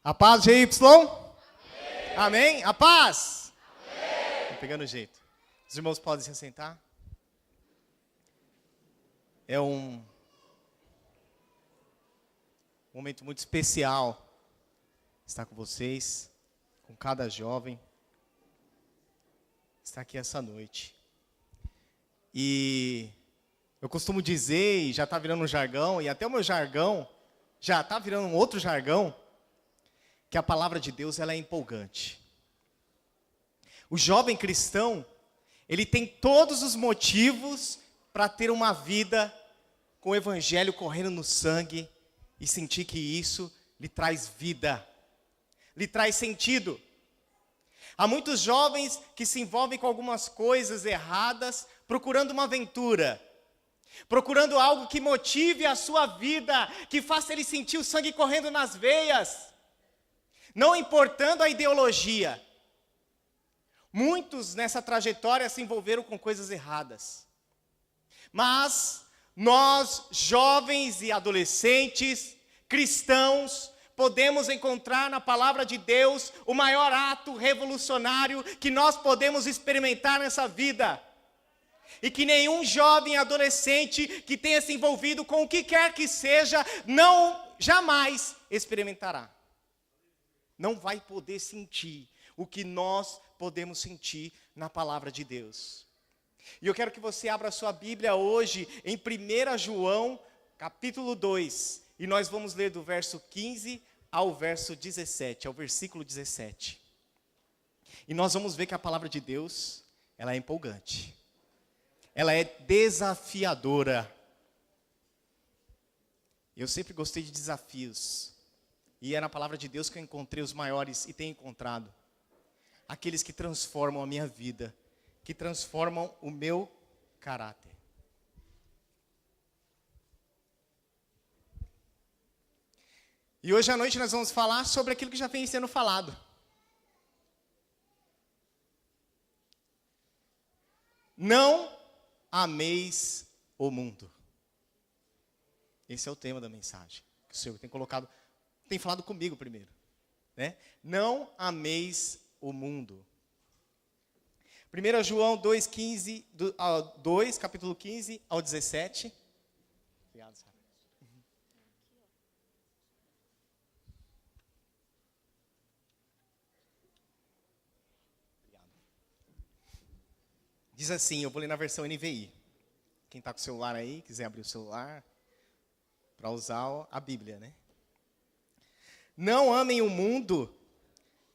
A paz, GY? Amém. Amém? A paz? Amém. Tô pegando o jeito. Os irmãos podem se assentar? É um momento muito especial estar com vocês, com cada jovem, estar aqui essa noite. E eu costumo dizer, e já está virando um jargão, e até o meu jargão já está virando um outro jargão, que a palavra de Deus ela é empolgante. O jovem cristão, ele tem todos os motivos para ter uma vida com o evangelho correndo no sangue e sentir que isso lhe traz vida, lhe traz sentido. Há muitos jovens que se envolvem com algumas coisas erradas, procurando uma aventura, procurando algo que motive a sua vida, que faça ele sentir o sangue correndo nas veias, não importando a ideologia. Muitos nessa trajetória se envolveram com coisas erradas. Mas nós, jovens e adolescentes, cristãos, podemos encontrar na palavra de Deus o maior ato revolucionário que nós podemos experimentar nessa vida. E que nenhum jovem adolescente que tenha se envolvido com o que quer que seja, jamais experimentará. Não vai poder sentir o que nós podemos sentir na palavra de Deus. E eu quero que você abra a sua Bíblia hoje em 1 João, capítulo 2. E nós vamos ler do verso 15 ao verso 17, ao versículo 17. E nós vamos ver que a palavra de Deus, ela é empolgante. Ela é desafiadora. Eu sempre gostei de desafios. E é na palavra de Deus que eu encontrei os maiores e tenho encontrado. Aqueles que transformam a minha vida, que transformam o meu caráter. E hoje à noite nós vamos falar sobre aquilo que já vem sendo falado. Não ameis o mundo. Esse é o tema da mensagem. Que o Senhor tem falado comigo primeiro. Né? Não ameis o mundo. 1 João 2, capítulo 15 ao 17. Obrigado, Sara. Obrigado. Diz assim, eu vou ler na versão NVI. Quem está com o celular aí, quiser abrir o celular, para usar a Bíblia, né? Não amem o mundo,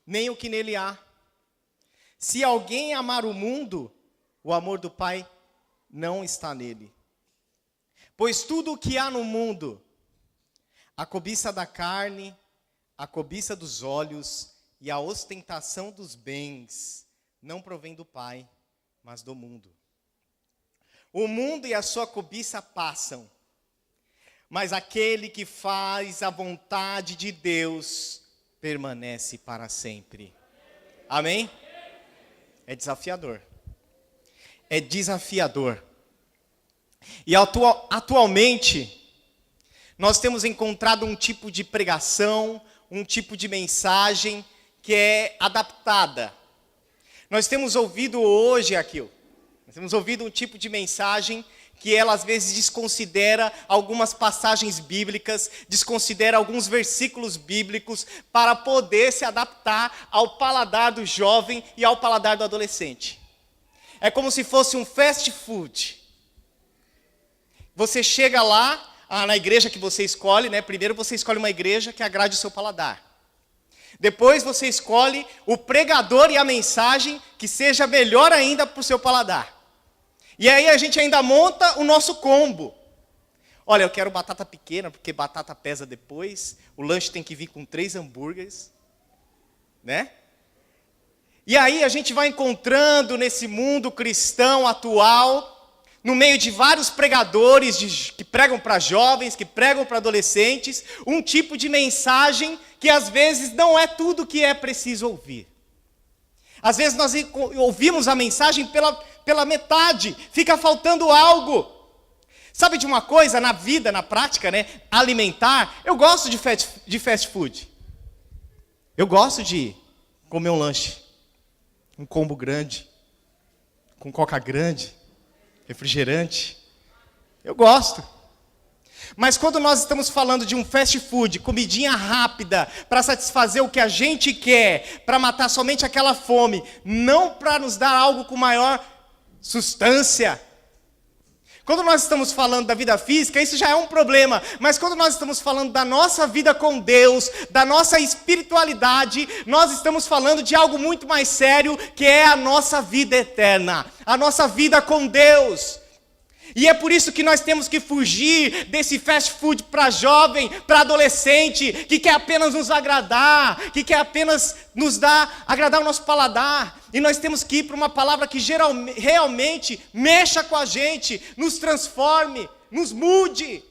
nem o que nele há. Se alguém amar o mundo, o amor do Pai não está nele. Pois tudo o que há no mundo, a cobiça da carne, a cobiça dos olhos e a ostentação dos bens, não provém do Pai, mas do mundo. O mundo e a sua cobiça passam, mas aquele que faz a vontade de Deus permanece para sempre. Amém? É desafiador. É desafiador. E atualmente, nós temos encontrado um tipo de pregação, um tipo de mensagem que é adaptada. Nós temos ouvido hoje aquilo. Nós temos ouvido um tipo de mensagem que ela às vezes desconsidera algumas passagens bíblicas, desconsidera alguns versículos bíblicos para poder se adaptar ao paladar do jovem e ao paladar do adolescente. É como se fosse um fast food. Você chega lá, na igreja que você escolhe, né? Primeiro você escolhe uma igreja que agrade o seu paladar. Depois você escolhe o pregador e a mensagem que seja melhor ainda para o seu paladar. E aí a gente ainda monta o nosso combo. Olha, eu quero batata pequena, porque batata pesa depois. O lanche tem que vir com 3 hambúrgueres. Né? E aí a gente vai encontrando nesse mundo cristão atual, no meio de vários pregadores que pregam para jovens, que pregam para adolescentes, um tipo de mensagem que às vezes não é tudo que é preciso ouvir. Às vezes nós ouvimos a mensagem pela metade, fica faltando algo. Sabe de uma coisa, na vida, na prática, né, alimentar, eu gosto de fast food. Eu gosto de comer um lanche, um combo grande, com coca grande, refrigerante. Eu gosto. Mas quando nós estamos falando de um fast food, comidinha rápida, para satisfazer o que a gente quer, para matar somente aquela fome, não para nos dar algo com maior substância. Quando nós estamos falando da vida física, isso já é um problema. Mas quando nós estamos falando da nossa vida com Deus, da nossa espiritualidade, nós estamos falando de algo muito mais sério, que é a nossa vida eterna, a nossa vida com Deus. E é por isso que nós temos que fugir desse fast food para jovem, para adolescente, que quer apenas nos agradar, que quer apenas agradar o nosso paladar. E nós temos que ir para uma palavra que realmente mexa com a gente, nos transforme, nos mude.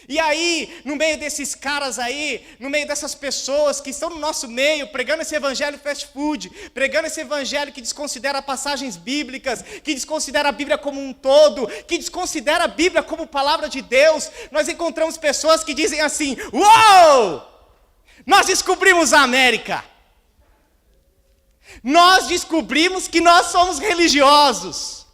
E aí, no meio desses caras aí, no meio dessas pessoas que estão no nosso meio, pregando esse evangelho fast food, pregando esse evangelho que desconsidera passagens bíblicas, que desconsidera a Bíblia como um todo, que desconsidera a Bíblia como palavra de Deus, nós encontramos pessoas que dizem assim: uou! Nós descobrimos a América. Nós descobrimos que nós somos religiosos.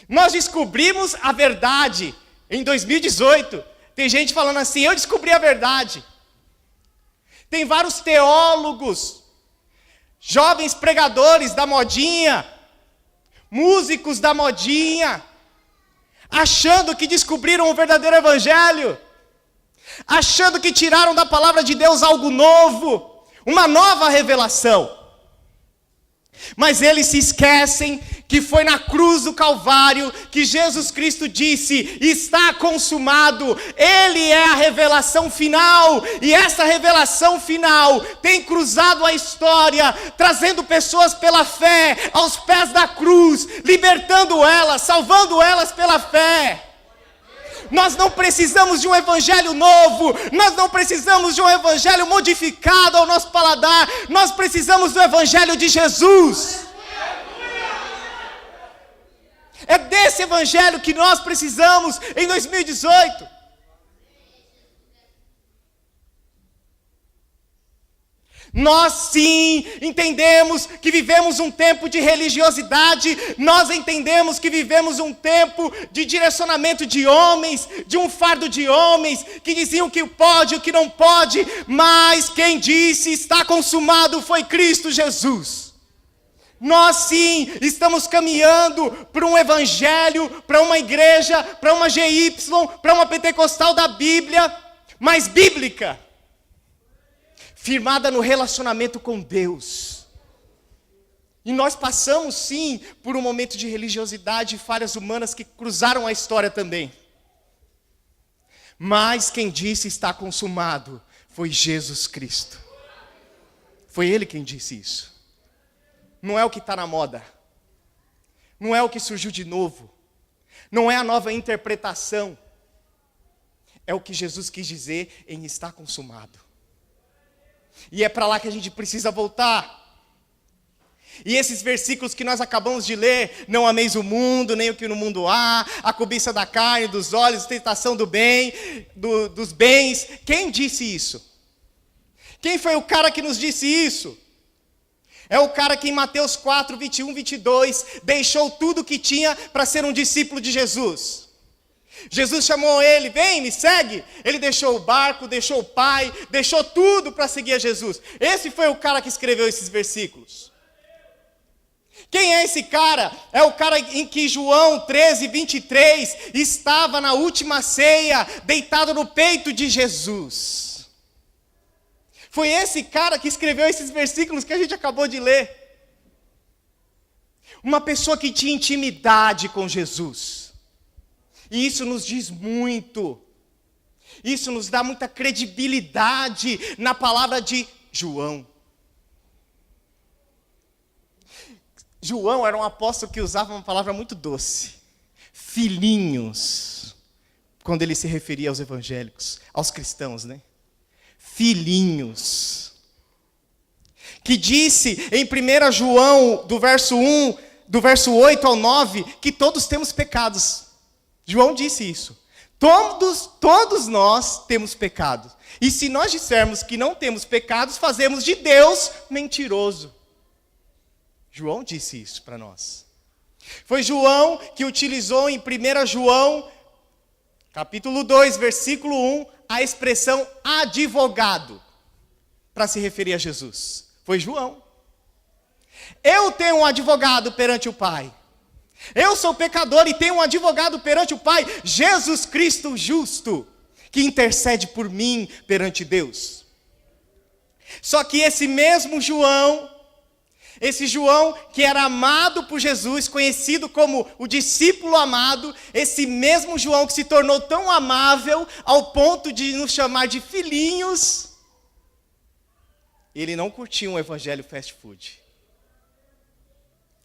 Nós descobrimos a verdade. Em 2018, tem gente falando assim: eu descobri a verdade. Tem vários teólogos, jovens pregadores da modinha, músicos da modinha, achando que descobriram o verdadeiro evangelho, achando que tiraram da palavra de Deus algo novo, uma nova revelação. Mas eles se esquecem que foi na cruz do Calvário que Jesus Cristo disse: está consumado. Ele é a revelação final, e essa revelação final tem cruzado a história, trazendo pessoas pela fé aos pés da cruz, libertando elas, salvando elas pela fé. Nós não precisamos de um evangelho novo, nós não precisamos de um evangelho modificado ao nosso paladar, nós precisamos do evangelho de Jesus. É desse evangelho que nós precisamos em 2018. Nós sim entendemos que vivemos um tempo de religiosidade, nós entendemos que vivemos um tempo de direcionamento de homens, de um fardo de homens, que diziam o que pode, o que não pode, mas quem disse está consumado foi Cristo Jesus. Nós sim estamos caminhando para um evangelho, para uma igreja, para uma GY, para uma pentecostal da Bíblia, mais bíblica, firmada no relacionamento com Deus. E nós passamos sim por um momento de religiosidade e falhas humanas que cruzaram a história também. Mas quem disse está consumado foi Jesus Cristo. Foi Ele quem disse isso. Não é o que está na moda. Não é o que surgiu de novo. Não é a nova interpretação. É o que Jesus quis dizer em estar consumado. E é para lá que a gente precisa voltar. E esses versículos que nós acabamos de ler: não ameis o mundo, nem o que no mundo há, a cobiça da carne, dos olhos, a tentação do bem, dos bens. Quem disse isso? Quem foi o cara que nos disse isso? É o cara que em Mateus 4, 21, 22, deixou tudo o que tinha para ser um discípulo de Jesus. Jesus chamou ele: vem, me segue. Ele deixou o barco, deixou o pai, deixou tudo para seguir a Jesus. Esse foi o cara que escreveu esses versículos. Quem é esse cara? É o cara em que João 13, 23 estava na última ceia, deitado no peito de Jesus. Foi esse cara que escreveu esses versículos que a gente acabou de ler. Uma pessoa que tinha intimidade com Jesus. E isso nos diz muito. Isso nos dá muita credibilidade na palavra de João. João era um apóstolo que usava uma palavra muito doce. Filhinhos. Quando ele se referia aos evangélicos, aos cristãos, né? Filhinhos. Que disse em 1 João, do verso 8 ao 9, que todos temos pecados. João disse isso. Todos nós temos pecados. E se nós dissermos que não temos pecados, fazemos de Deus mentiroso. João disse isso para nós. Foi João que utilizou em 1 João, capítulo 2, versículo 1, a expressão advogado, para se referir a Jesus. Foi João. Eu tenho um advogado perante o Pai. Eu sou pecador e tenho um advogado perante o Pai, Jesus Cristo justo, que intercede por mim perante Deus. Só que esse mesmo João, esse João que era amado por Jesus, conhecido como o discípulo amado, esse mesmo João que se tornou tão amável ao ponto de nos chamar de filhinhos, ele não curtia um evangelho fast food.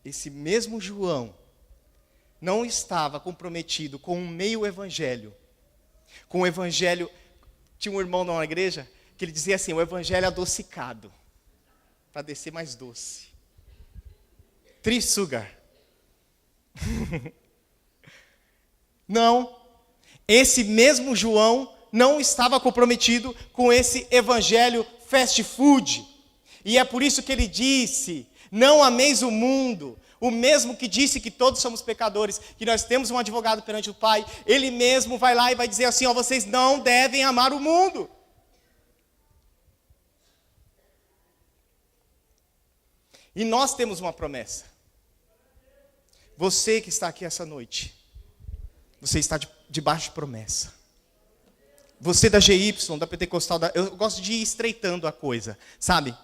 Esse mesmo João não estava comprometido com um meio evangelho, com o evangelho. Tinha um irmão numa igreja que ele dizia assim: o evangelho adocicado, para descer mais doce. Sugar. Não, esse mesmo João não estava comprometido com esse evangelho fast food. E é por isso que ele disse: não ameis o mundo. O mesmo que disse que todos somos pecadores, que nós temos um advogado perante o Pai, ele mesmo vai lá e vai dizer assim: ó, vocês não devem amar o mundo. E nós temos uma promessa. Você que está aqui essa noite, você está debaixo de promessa. Você da GY, da Pentecostal, eu gosto de ir estreitando a coisa, sabe?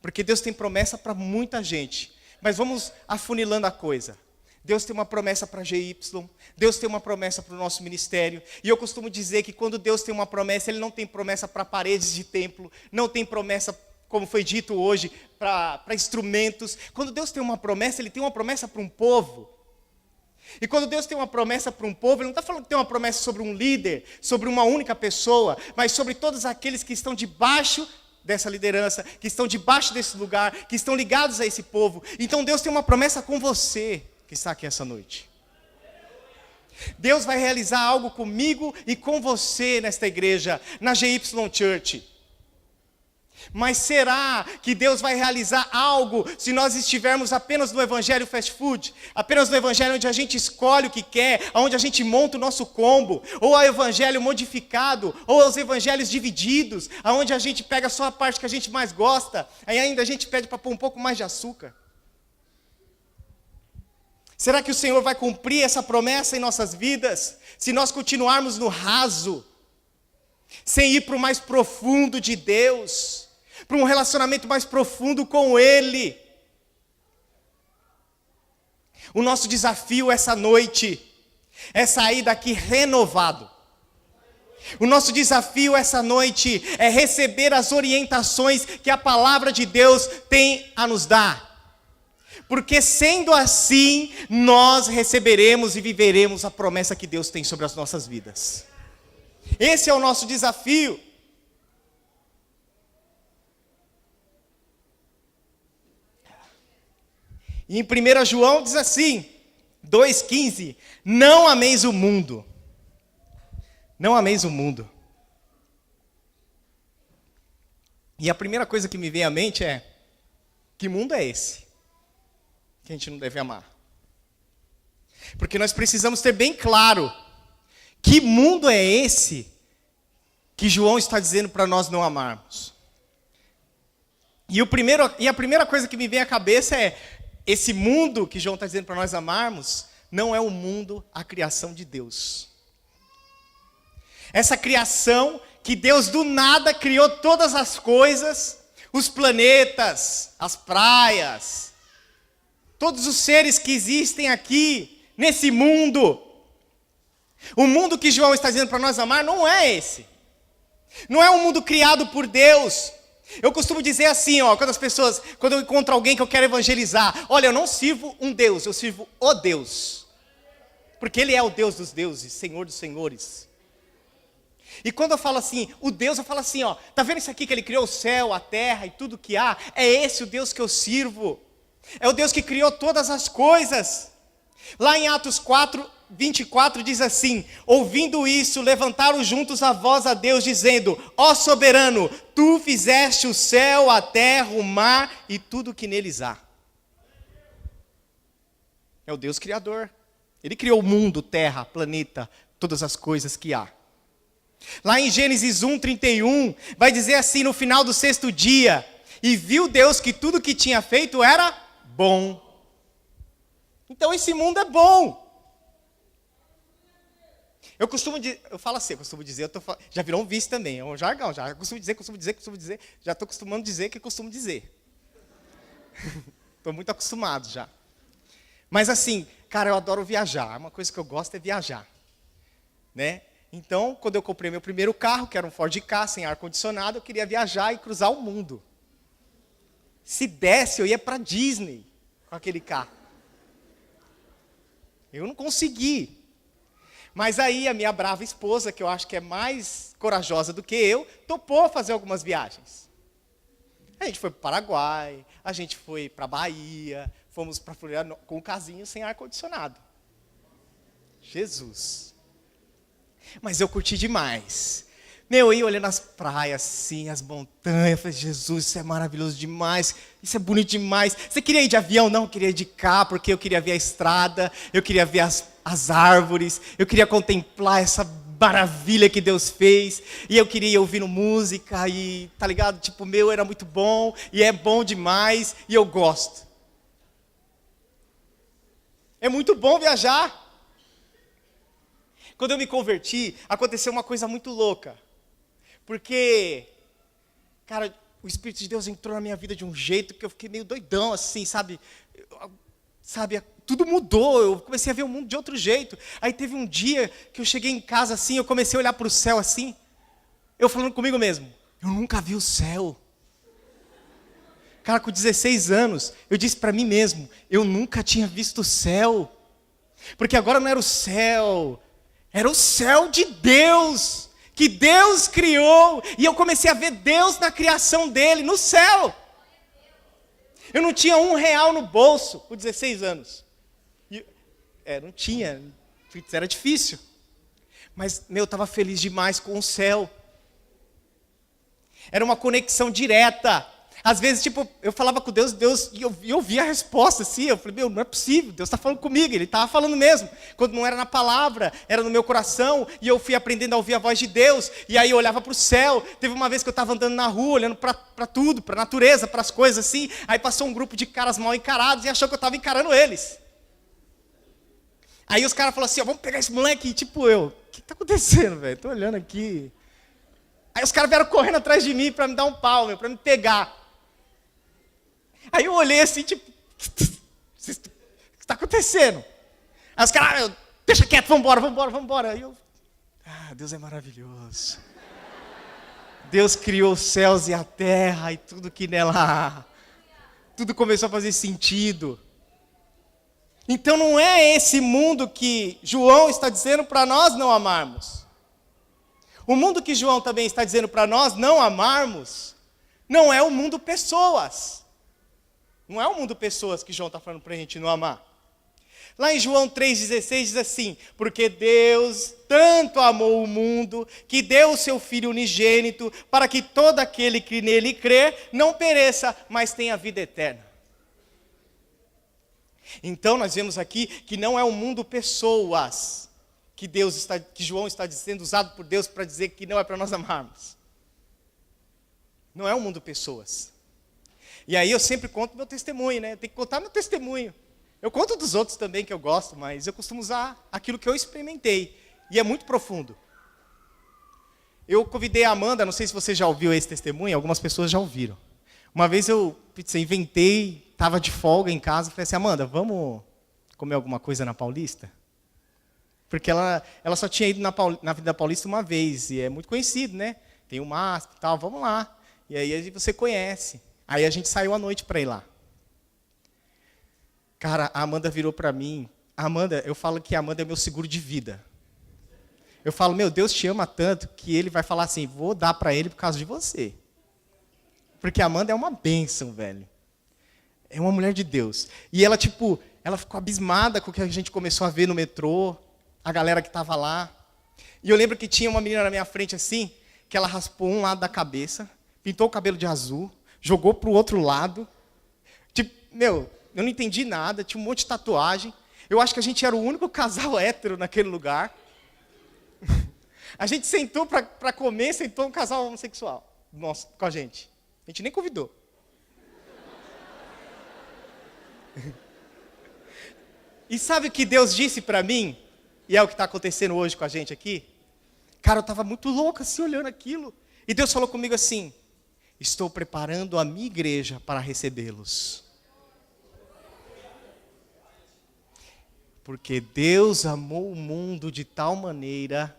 Porque Deus tem promessa para muita gente. Mas vamos afunilando a coisa. Deus tem uma promessa para a GY, Deus tem uma promessa para o nosso ministério. E eu costumo dizer que quando Deus tem uma promessa, Ele não tem promessa para paredes de templo, não tem promessa, como foi dito hoje, para instrumentos. Quando Deus tem uma promessa, Ele tem uma promessa para um povo. E quando Deus tem uma promessa para um povo, Ele não está falando que tem uma promessa sobre um líder, sobre uma única pessoa, mas sobre todos aqueles que estão debaixo dessa liderança, que estão debaixo desse lugar, que estão ligados a esse povo. Então Deus tem uma promessa com você, que está aqui essa noite. Deus vai realizar algo comigo e com você nesta igreja, na GY Church. Mas será que Deus vai realizar algo se nós estivermos apenas no evangelho fast food? Apenas no evangelho onde a gente escolhe o que quer, onde a gente monta o nosso combo? Ou ao evangelho modificado? Ou aos evangelhos divididos, onde a gente pega só a parte que a gente mais gosta, aí ainda a gente pede para pôr um pouco mais de açúcar? Será que o Senhor vai cumprir essa promessa em nossas vidas, se nós continuarmos no raso, sem ir para o mais profundo de Deus, para um relacionamento mais profundo com Ele? O nosso desafio essa noite é sair daqui renovado. O nosso desafio essa noite é receber as orientações que a palavra de Deus tem a nos dar. Porque sendo assim, nós receberemos e viveremos a promessa que Deus tem sobre as nossas vidas. Esse é o nosso desafio. E em 1 João diz assim, 2,15, não ameis o mundo. Não ameis o mundo. E a primeira coisa que me vem à mente é, que mundo é esse que a gente não deve amar? Porque nós precisamos ter bem claro, que mundo é esse que João está dizendo para nós não amarmos? E a primeira coisa que me vem à cabeça é, esse mundo que João está dizendo para nós amarmos, não é o mundo, a criação de Deus. Essa criação que Deus do nada criou todas as coisas, os planetas, as praias, todos os seres que existem aqui, nesse mundo. O mundo que João está dizendo para nós amar não é esse. Não é um mundo criado por Deus. Eu costumo dizer assim, quando eu encontro alguém que eu quero evangelizar, olha, eu não sirvo um Deus, eu sirvo o Deus. Porque Ele é o Deus dos deuses, Senhor dos senhores. E quando eu falo assim, o Deus, eu falo assim, tá vendo isso aqui que Ele criou o céu, a terra e tudo que há? É esse o Deus que eu sirvo. É o Deus que criou todas as coisas. Lá em Atos 4, 24 diz assim: ouvindo isso, levantaram juntos a voz a Deus, dizendo: ó soberano, tu fizeste o céu, a terra, o mar e tudo que neles há. É o Deus Criador. Ele criou o mundo, terra, planeta, todas as coisas que há. Lá em Gênesis 1:31, vai dizer assim, no final do 6º dia: e viu Deus que tudo que tinha feito era bom. Então esse mundo é bom. Eu falo assim, já virou um vício também, é um jargão, já costumo dizer, já estou acostumando a dizer que costumo dizer. Estou muito acostumado já. Mas assim, cara, eu adoro viajar, uma coisa que eu gosto é viajar, né? Então, quando eu comprei meu primeiro carro, que era um Ford Ka, sem ar-condicionado, eu queria viajar e cruzar o mundo. Se desse, eu ia para Disney com aquele carro. Eu não consegui. Mas aí a minha brava esposa, que eu acho que é mais corajosa do que eu, topou fazer algumas viagens. A gente foi para o Paraguai, a gente foi para a Bahia, fomos para Florianópolis com um casinho sem ar-condicionado. Jesus. Mas eu curti demais. Eu ia olhando as praias assim, as montanhas, eu falei: Jesus, isso é maravilhoso demais, isso é bonito demais. Você queria ir de avião? Não, eu queria ir de carro, porque eu queria ver a estrada, eu queria ver as árvores, eu queria contemplar essa maravilha que Deus fez, e eu queria ir ouvindo música, e tá ligado? Tipo, era muito bom, e é bom demais, e eu gosto. É muito bom viajar. Quando eu me converti, aconteceu uma coisa muito louca. Porque, cara, o Espírito de Deus entrou na minha vida de um jeito que eu fiquei meio doidão, assim, sabe? Tudo mudou, eu comecei a ver o mundo de outro jeito. Aí teve um dia que eu cheguei em casa assim, eu comecei a olhar para o céu assim, eu falando comigo mesmo: eu nunca vi o céu. Cara, com 16 anos, eu disse para mim mesmo: eu nunca tinha visto o céu. Porque agora não era o céu, era o céu de Deus, que Deus criou, e eu comecei a ver Deus na criação dele, no céu. Eu não tinha R$1 no bolso com 16 anos. Não tinha, era difícil. Mas, eu estava feliz demais com o céu. Era uma conexão direta. Às vezes, eu falava com Deus, e eu via a resposta assim, eu falei: não é possível, Deus está falando comigo, Ele estava falando mesmo. Quando não era na palavra, era no meu coração, e eu fui aprendendo a ouvir a voz de Deus, e aí eu olhava para o céu. Teve uma vez que eu estava andando na rua, olhando para tudo, para a natureza, para as coisas assim, aí passou um grupo de caras mal encarados, e achou que eu estava encarando eles. Aí os caras falaram assim: vamos pegar esse moleque, e o que está acontecendo, velho? Estou olhando aqui. Aí os caras vieram correndo atrás de mim para me dar um pau, para me pegar. Aí eu olhei assim, o que está acontecendo? Aí os caras: deixa quieto, vambora. Aí eu: Deus é maravilhoso. Deus criou os céus e a terra e tudo que nela há. Tudo começou a fazer sentido. Então não é esse mundo que João está dizendo para nós não amarmos. O mundo que João também está dizendo para nós não amarmos, não é o mundo pessoas. Não é o mundo pessoas que João está falando para a gente não amar. Lá em João 3,16 diz assim: porque Deus tanto amou o mundo, que deu o seu Filho unigênito, para que todo aquele que nele crê não pereça, mas tenha vida eterna. Então nós vemos aqui que não é o mundo pessoas que João está sendo usado por Deus para dizer que não é para nós amarmos. Não é o mundo pessoas. E aí eu sempre conto meu testemunho, né? Tem que contar meu testemunho. Eu conto dos outros também que eu gosto, mas eu costumo usar aquilo que eu experimentei. E é muito profundo. Eu convidei a Amanda, não sei se você já ouviu esse testemunho, algumas pessoas já ouviram. Uma vez eu inventei, estava de folga em casa, falei assim: Amanda, vamos comer alguma coisa na Paulista? Porque ela só tinha ido na Avenida Paulista uma vez, e é muito conhecido, né? Tem o MASP e tal, vamos lá. E aí você conhece. Aí a gente saiu à noite para ir lá. Cara, a Amanda virou para mim. Eu falo que a Amanda é meu seguro de vida. Eu falo: meu Deus te ama tanto que Ele vai falar assim: vou dar para Ele por causa de você. Porque a Amanda é uma bênção, velho. É uma mulher de Deus. E ela ficou abismada com o que a gente começou a ver no metrô. a galera que estava lá. E eu lembro que tinha uma menina na minha frente assim, que ela raspou um lado da cabeça, pintou o cabelo de azul, jogou pro outro lado. Tipo, eu não entendi nada, tinha um monte de tatuagem. Eu acho que a gente era o único casal hétero naquele lugar. A gente sentou para comer, sentou um casal homossexual nossa, com a gente. A gente nem convidou. E sabe o que Deus disse para mim? E é o que está acontecendo hoje com a gente aqui? Cara, eu estava muito louco assim, olhando aquilo. E Deus falou comigo assim: estou preparando a minha igreja para recebê-los. Porque Deus amou o mundo de tal maneira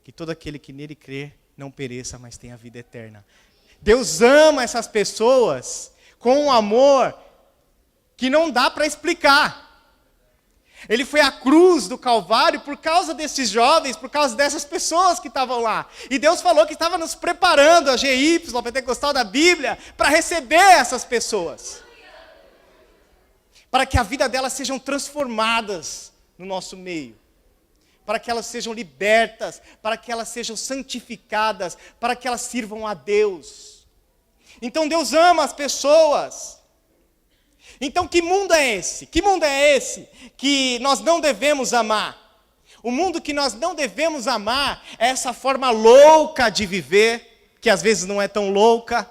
que todo aquele que nele crer não pereça, mas tenha vida eterna. Deus ama essas pessoas com um amor que não dá para explicar. Ele foi à cruz do Calvário por causa desses jovens, por causa dessas pessoas que estavam lá. E Deus falou que estava nos preparando, a GY, a Pentecostal da Bíblia, para receber essas pessoas. Para que a vida delas sejam transformadas no nosso meio. Para que elas sejam libertas, para que elas sejam santificadas, para que elas sirvam a Deus. Então Deus ama as pessoas. Então que mundo é esse? Que mundo é esse que nós não devemos amar? O mundo que nós não devemos amar é essa forma louca de viver, que às vezes não é tão louca.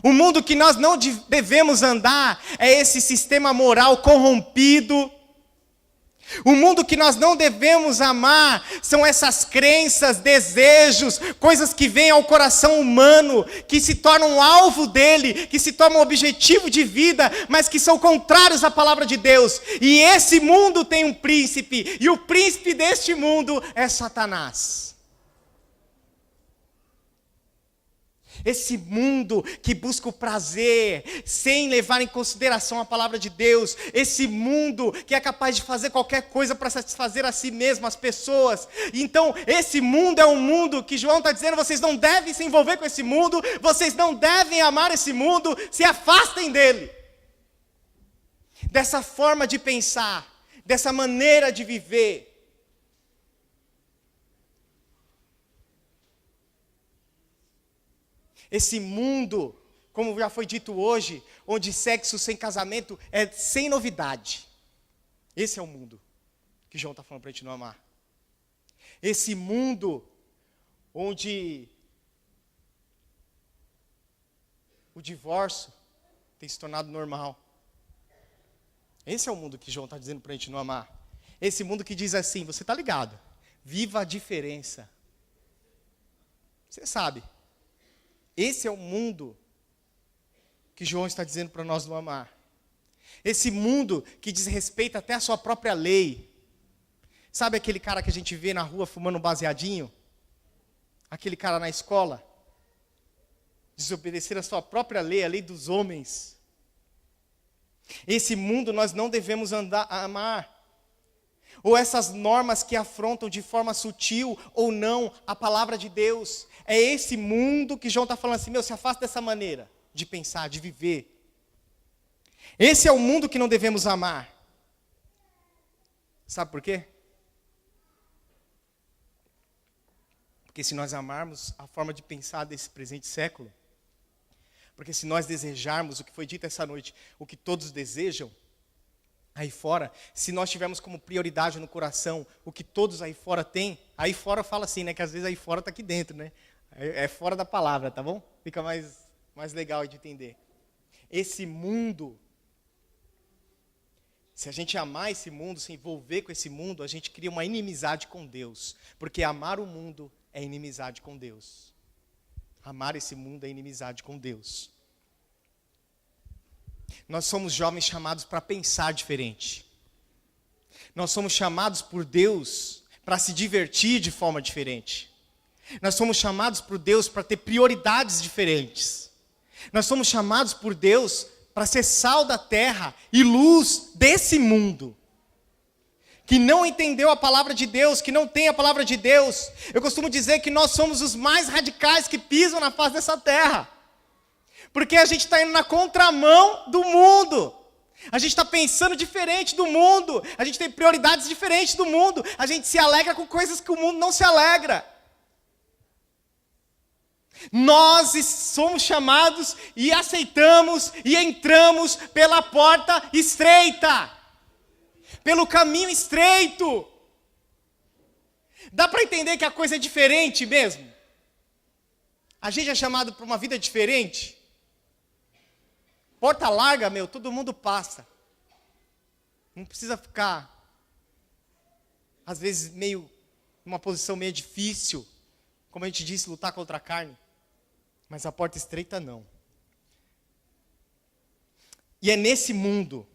O mundo que nós não devemos andar é esse sistema moral corrompido. O mundo que nós não devemos amar são essas crenças, desejos, coisas que vêm ao coração humano, que se tornam alvo dele, que se tornam objetivo de vida, mas que são contrários à palavra de Deus. E esse mundo tem um príncipe, e o príncipe deste mundo é Satanás. Esse mundo que busca o prazer, sem levar em consideração a palavra de Deus. Esse mundo que é capaz de fazer qualquer coisa para satisfazer a si mesmo, as pessoas. Então, esse mundo é um mundo que João está dizendo, vocês não devem se envolver com esse mundo, vocês não devem amar esse mundo, se afastem dele. Dessa forma de pensar, dessa maneira de viver. Esse mundo, como já foi dito hoje, onde sexo sem casamento é sem novidade. Esse é o mundo que João está falando para a gente não amar. Esse mundo onde o divórcio tem se tornado normal. Esse é o mundo que João está dizendo para a gente não amar. Esse mundo que diz assim, você está ligado? Viva a diferença. Você sabe. Esse é o mundo que João está dizendo para nós não amar. Esse mundo que desrespeita até a sua própria lei. Sabe aquele cara que a gente vê na rua fumando um baseadinho? Aquele cara na escola? Desobedecer a sua própria lei, a lei dos homens. Esse mundo nós não devemos amar. Ou essas normas que afrontam de forma sutil ou não a palavra de Deus. É esse mundo que João está falando assim, se afasta dessa maneira de pensar, de viver. Esse é o mundo que não devemos amar. Sabe por quê? Porque se nós amarmos a forma de pensar desse presente século, porque se nós desejarmos o que foi dito essa noite, o que todos desejam, aí fora, se nós tivermos como prioridade no coração o que todos aí fora têm, aí fora fala assim, né, que às vezes aí fora está aqui dentro, né? É fora da palavra, tá bom? Fica mais legal de entender. Esse mundo, se a gente amar esse mundo, se envolver com esse mundo, a gente cria uma inimizade com Deus. Porque amar o mundo é inimizade com Deus. Amar esse mundo é inimizade com Deus. Nós somos jovens chamados para pensar diferente. Nós somos chamados por Deus para se divertir de forma diferente. Nós somos chamados por Deus para ter prioridades diferentes. Nós somos chamados por Deus para ser sal da terra e luz desse mundo. Que não entendeu a palavra de Deus, que não tem a palavra de Deus. Eu costumo dizer que nós somos os mais radicais que pisam na face dessa terra. Porque a gente está indo na contramão do mundo. A gente está pensando diferente do mundo. A gente tem prioridades diferentes do mundo. A gente se alegra com coisas que o mundo não se alegra. Nós somos chamados e aceitamos e entramos pela porta estreita. Pelo caminho estreito. Dá para entender que a coisa é diferente mesmo? A gente é chamado para uma vida diferente? Porta larga, todo mundo passa. Não precisa ficar, às vezes, numa posição meio difícil. Como a gente disse, lutar contra a carne. Mas a porta estreita não. E é nesse mundo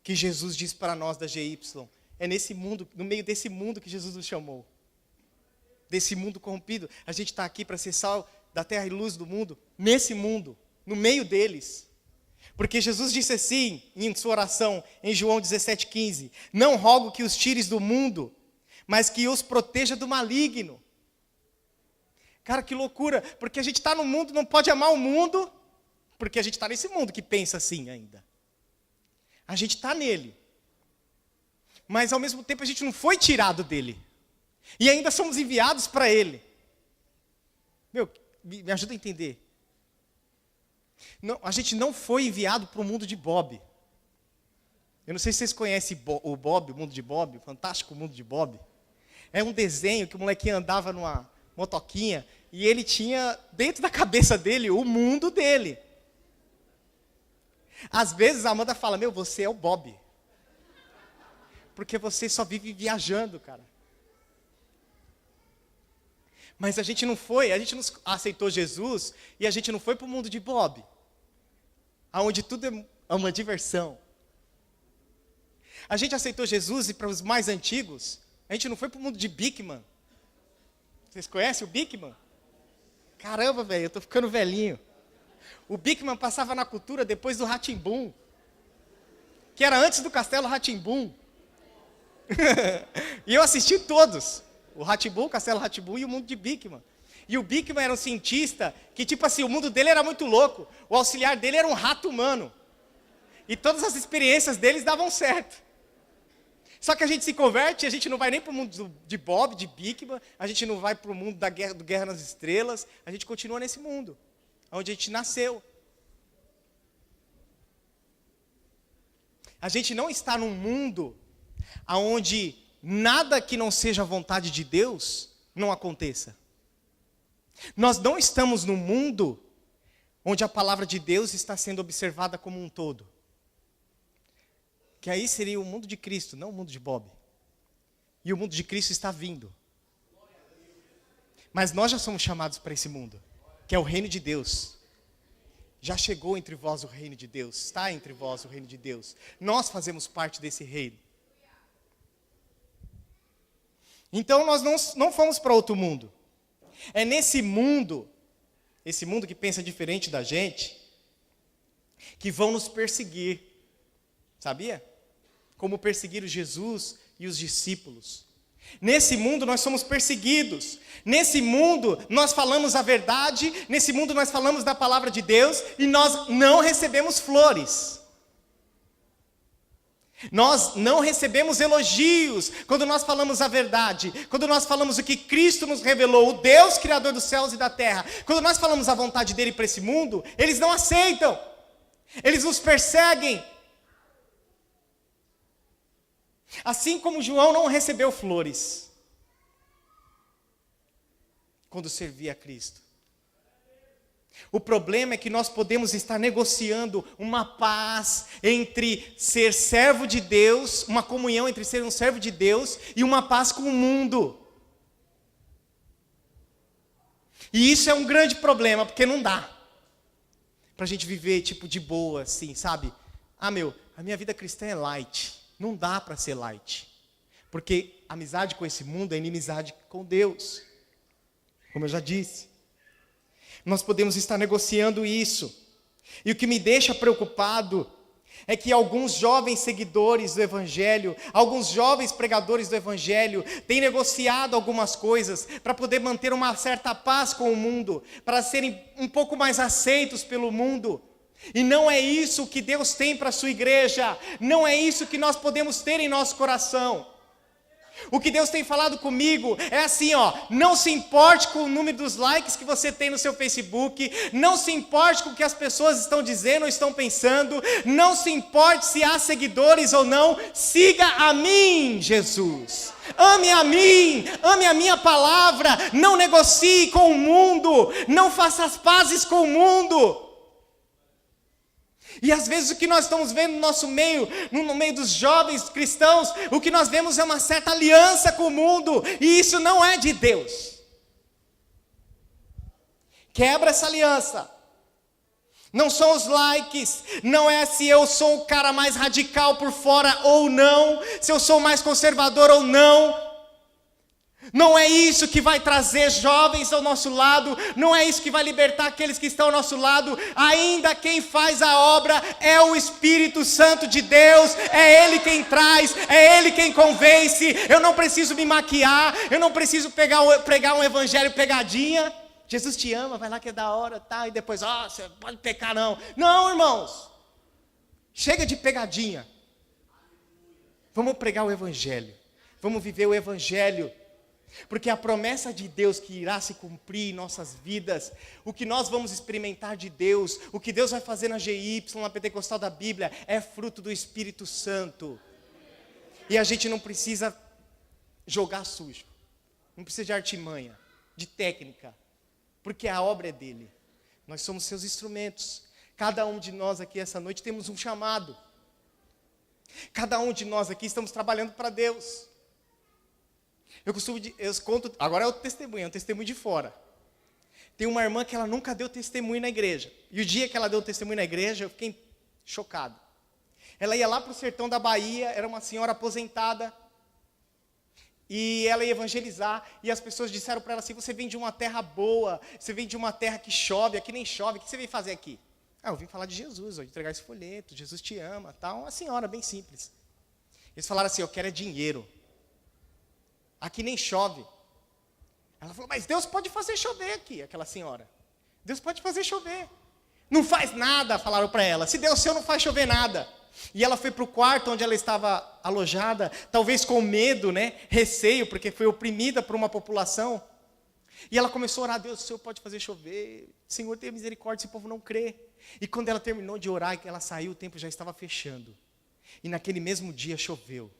que Jesus diz para nós da GY. É nesse mundo, no meio desse mundo que Jesus nos chamou. Desse mundo corrompido. A gente está aqui para ser sal da terra e luz do mundo. Nesse mundo. No meio deles. Porque Jesus disse assim, em sua oração, em João 17,15. Não rogo que os tires do mundo, mas que os proteja do maligno. Cara, que loucura. Porque a gente está no mundo, não pode amar o mundo, porque a gente está nesse mundo que pensa assim ainda. A gente está nele. Mas ao mesmo tempo a gente não foi tirado dele. E ainda somos enviados para ele. Me ajuda a entender. Não, a gente não foi enviado para o mundo de Bob. Eu não sei se vocês conhecem o Bob, o mundo de Bob, o fantástico mundo de Bob. É um desenho que o molequinho andava numa motoquinha e ele tinha dentro da cabeça dele o mundo dele. Às vezes a Amanda fala, você é o Bob. Porque você só vive viajando, cara. Mas a gente não não aceitou Jesus e a gente não foi para o mundo de Bob. Onde tudo é uma diversão. A gente aceitou Jesus e para os mais antigos, a gente não foi para o mundo de Bigman. Vocês conhecem o Bigman? Caramba, eu estou ficando velhinho. O Bigman passava na cultura depois do Rá-Tim-Bum, que era antes do Castelo Rá-Tim-Bum. E eu assisti todos. O Rá-Tim-Bum, o Castelo Rá-Tim-Bum e o mundo de Bigman. E o Bigman era um cientista que, o mundo dele era muito louco. O auxiliar dele era um rato humano. E todas as experiências deles davam certo. Só que a gente se converte, a gente não vai nem para o mundo de Bob, de Bigman, a gente não vai para o mundo do Guerra nas Estrelas, a gente continua nesse mundo, onde a gente nasceu. A gente não está num mundo onde nada que não seja a vontade de Deus não aconteça. Nós não estamos num mundo onde a palavra de Deus está sendo observada como um todo. Que aí seria o mundo de Cristo, não o mundo de Bob. E o mundo de Cristo está vindo. Mas nós já somos chamados para esse mundo, que é o reino de Deus. Já chegou entre vós o reino de Deus, está entre vós o reino de Deus. Nós fazemos parte desse reino. Então nós não fomos para outro mundo. É nesse mundo, esse mundo que pensa diferente da gente, que vão nos perseguir. Sabia? Como perseguiram Jesus e os discípulos. Nesse mundo nós somos perseguidos. Nesse mundo nós falamos a verdade. Nesse mundo nós falamos da palavra de Deus. E nós não recebemos flores. Nós não recebemos elogios quando nós falamos a verdade. Quando nós falamos o que Cristo nos revelou, o Deus criador dos céus e da terra. Quando nós falamos a vontade dele para esse mundo, eles não aceitam. Eles nos perseguem. Assim como João não recebeu flores quando servia a Cristo. O problema é que nós podemos estar negociando uma paz entre ser servo de Deus, uma comunhão entre ser um servo de Deus e uma paz com o mundo. E isso é um grande problema, porque não dá pra gente viver de boa, assim, sabe? A minha vida cristã é light. Não dá para ser light. Porque amizade com esse mundo é inimizade com Deus. Como eu já disse. Nós podemos estar negociando isso. E o que me deixa preocupado é que alguns jovens seguidores do Evangelho, alguns jovens pregadores do Evangelho, têm negociado algumas coisas para poder manter uma certa paz com o mundo, para serem um pouco mais aceitos pelo mundo. E não é isso que Deus tem para a sua igreja. Não é isso que nós podemos ter em nosso coração. O que Deus tem falado comigo é assim, ó, não se importe com o número dos likes que você tem no seu Facebook, não se importe com o que as pessoas estão dizendo ou estão pensando, não se importe se há seguidores ou não, siga a mim, Jesus. Ame a mim, ame a minha palavra, não negocie com o mundo, não faça as pazes com o mundo. E às vezes o que nós estamos vendo no nosso meio, no meio dos jovens cristãos, o que nós vemos é uma certa aliança com o mundo, e isso não é de Deus. Quebra essa aliança. Não são os likes, não é se eu sou o cara mais radical por fora ou não, se eu sou mais conservador ou não. Não é isso que vai trazer jovens ao nosso lado, não é isso que vai libertar aqueles que estão ao nosso lado. Ainda quem faz a obra é o Espírito Santo de Deus, é Ele quem traz, é Ele quem convence. Eu não preciso me maquiar, eu não preciso pregar um evangelho pegadinha. Jesus te ama, vai lá que é da hora, tá? E depois, você pode pecar não. Não, irmãos, chega de pegadinha. Vamos pregar o evangelho, vamos viver o evangelho. Porque a promessa de Deus que irá se cumprir em nossas vidas, o que nós vamos experimentar de Deus, o que Deus vai fazer na GY, na Pentecostal da Bíblia, é fruto do Espírito Santo. E a gente não precisa jogar sujo, não precisa de artimanha, de técnica, porque a obra é dele. Nós somos seus instrumentos. Cada um de nós aqui essa noite temos um chamado. Cada um de nós aqui estamos trabalhando para Deus. Eu conto, agora é o testemunho, é um testemunho de fora. Tem uma irmã que ela nunca deu testemunho na igreja. E o dia que ela deu testemunho na igreja, eu fiquei chocado. Ela ia lá para o sertão da Bahia, era uma senhora aposentada. E ela ia evangelizar, e as pessoas disseram para ela assim, você vem de uma terra boa, você vem de uma terra que chove, aqui nem chove, o que você veio fazer aqui? Eu vim falar de Jesus, eu vim entregar esse folheto, Jesus te ama, tal. Uma senhora bem simples. Eles falaram assim, eu quero é dinheiro. Aqui nem chove. Ela falou, mas Deus pode fazer chover aqui, aquela senhora. Deus pode fazer chover. Não faz nada, falaram para ela. Se Deus seu não faz chover nada. E ela foi para o quarto onde ela estava alojada, talvez com medo, receio, porque foi oprimida por uma população. E ela começou a orar, Deus, o Senhor pode fazer chover. Senhor, tenha misericórdia, esse povo não crê. E quando ela terminou de orar, que ela saiu, o tempo já estava fechando. E naquele mesmo dia choveu.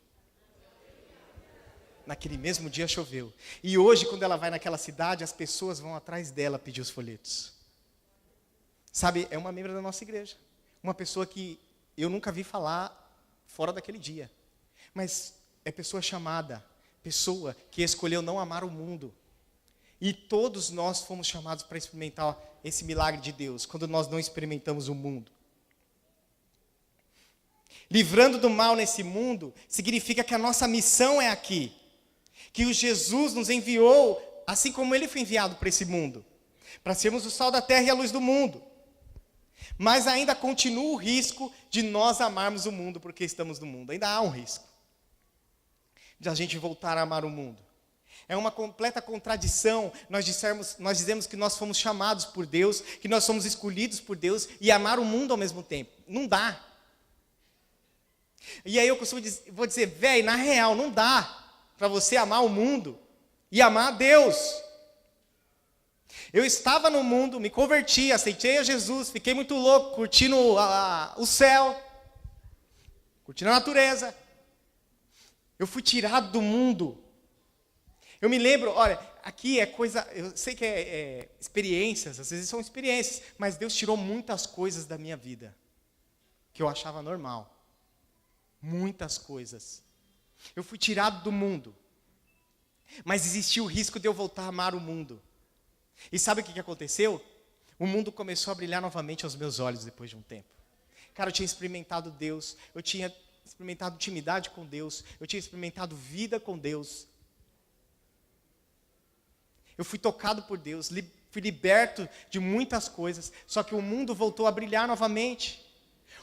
Naquele mesmo dia choveu. E hoje, quando ela vai naquela cidade, as pessoas vão atrás dela pedir os folhetos. Sabe, é uma membro da nossa igreja. Uma pessoa que eu nunca vi falar fora daquele dia. Mas é pessoa chamada, pessoa que escolheu não amar o mundo. E todos nós fomos chamados para experimentar esse milagre de Deus, quando nós não experimentamos o mundo. Livrando do mal nesse mundo, significa que a nossa missão é aqui. Que o Jesus nos enviou, assim como Ele foi enviado para esse mundo. Para sermos o sal da terra e a luz do mundo. Mas ainda continua o risco de nós amarmos o mundo porque estamos no mundo. Ainda há um risco de a gente voltar a amar o mundo. É uma completa contradição nós dizemos que nós fomos chamados por Deus, que nós somos escolhidos por Deus e amar o mundo ao mesmo tempo. Não dá. E aí eu vou dizer, velho, na real, não dá para você amar o mundo e amar a Deus. Eu estava no mundo, me converti, aceitei a Jesus, fiquei muito louco, curtindo o céu, curtindo a natureza. Eu fui tirado do mundo. Eu me lembro, olha, aqui é coisa, eu sei que é experiências, às vezes são experiências, mas Deus tirou muitas coisas da minha vida, que eu achava normal. Muitas coisas. Eu fui tirado do mundo, mas existia o risco de eu voltar a amar o mundo. E sabe o que aconteceu? O mundo começou a brilhar novamente aos meus olhos depois de um tempo. Cara, eu tinha experimentado Deus, eu tinha experimentado intimidade com Deus, eu tinha experimentado vida com Deus. Eu fui tocado por Deus, fui liberto de muitas coisas, só que o mundo voltou a brilhar novamente.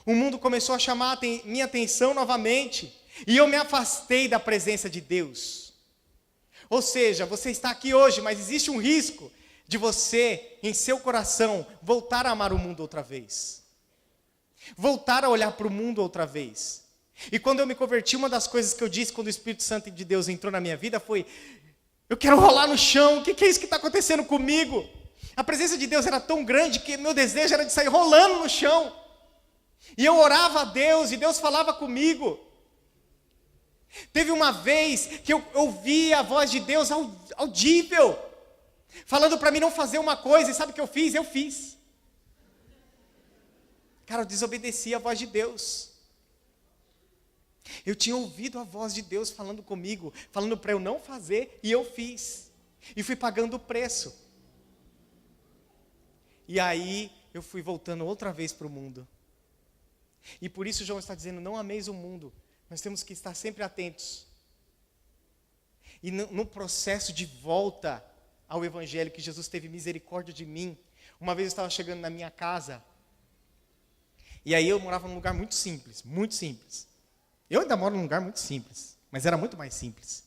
O mundo começou a chamar minha atenção novamente, e eu me afastei da presença de Deus. Ou seja, você está aqui hoje, mas existe um risco de você, em seu coração, voltar a amar o mundo outra vez. Voltar a olhar para o mundo outra vez. E quando eu me converti, uma das coisas que eu disse quando o Espírito Santo de Deus entrou na minha vida foi: eu quero rolar no chão, o que é isso que está acontecendo comigo? A presença de Deus era tão grande que meu desejo era de sair rolando no chão. E eu orava a Deus e Deus falava comigo. Teve uma vez que eu ouvi a voz de Deus audível, falando para mim não fazer uma coisa, e sabe o que eu fiz? Eu fiz. Cara, eu desobedeci a voz de Deus. Eu tinha ouvido a voz de Deus falando comigo, falando para eu não fazer, e eu fiz. E fui pagando o preço. E aí, eu fui voltando outra vez para o mundo. E por isso João está dizendo: não ameis o mundo. Nós temos que estar sempre atentos. E no processo de volta ao Evangelho, que Jesus teve misericórdia de mim. Uma vez eu estava chegando na minha casa, e aí eu morava num lugar muito simples, muito simples. Eu ainda moro num lugar muito simples, mas era muito mais simples.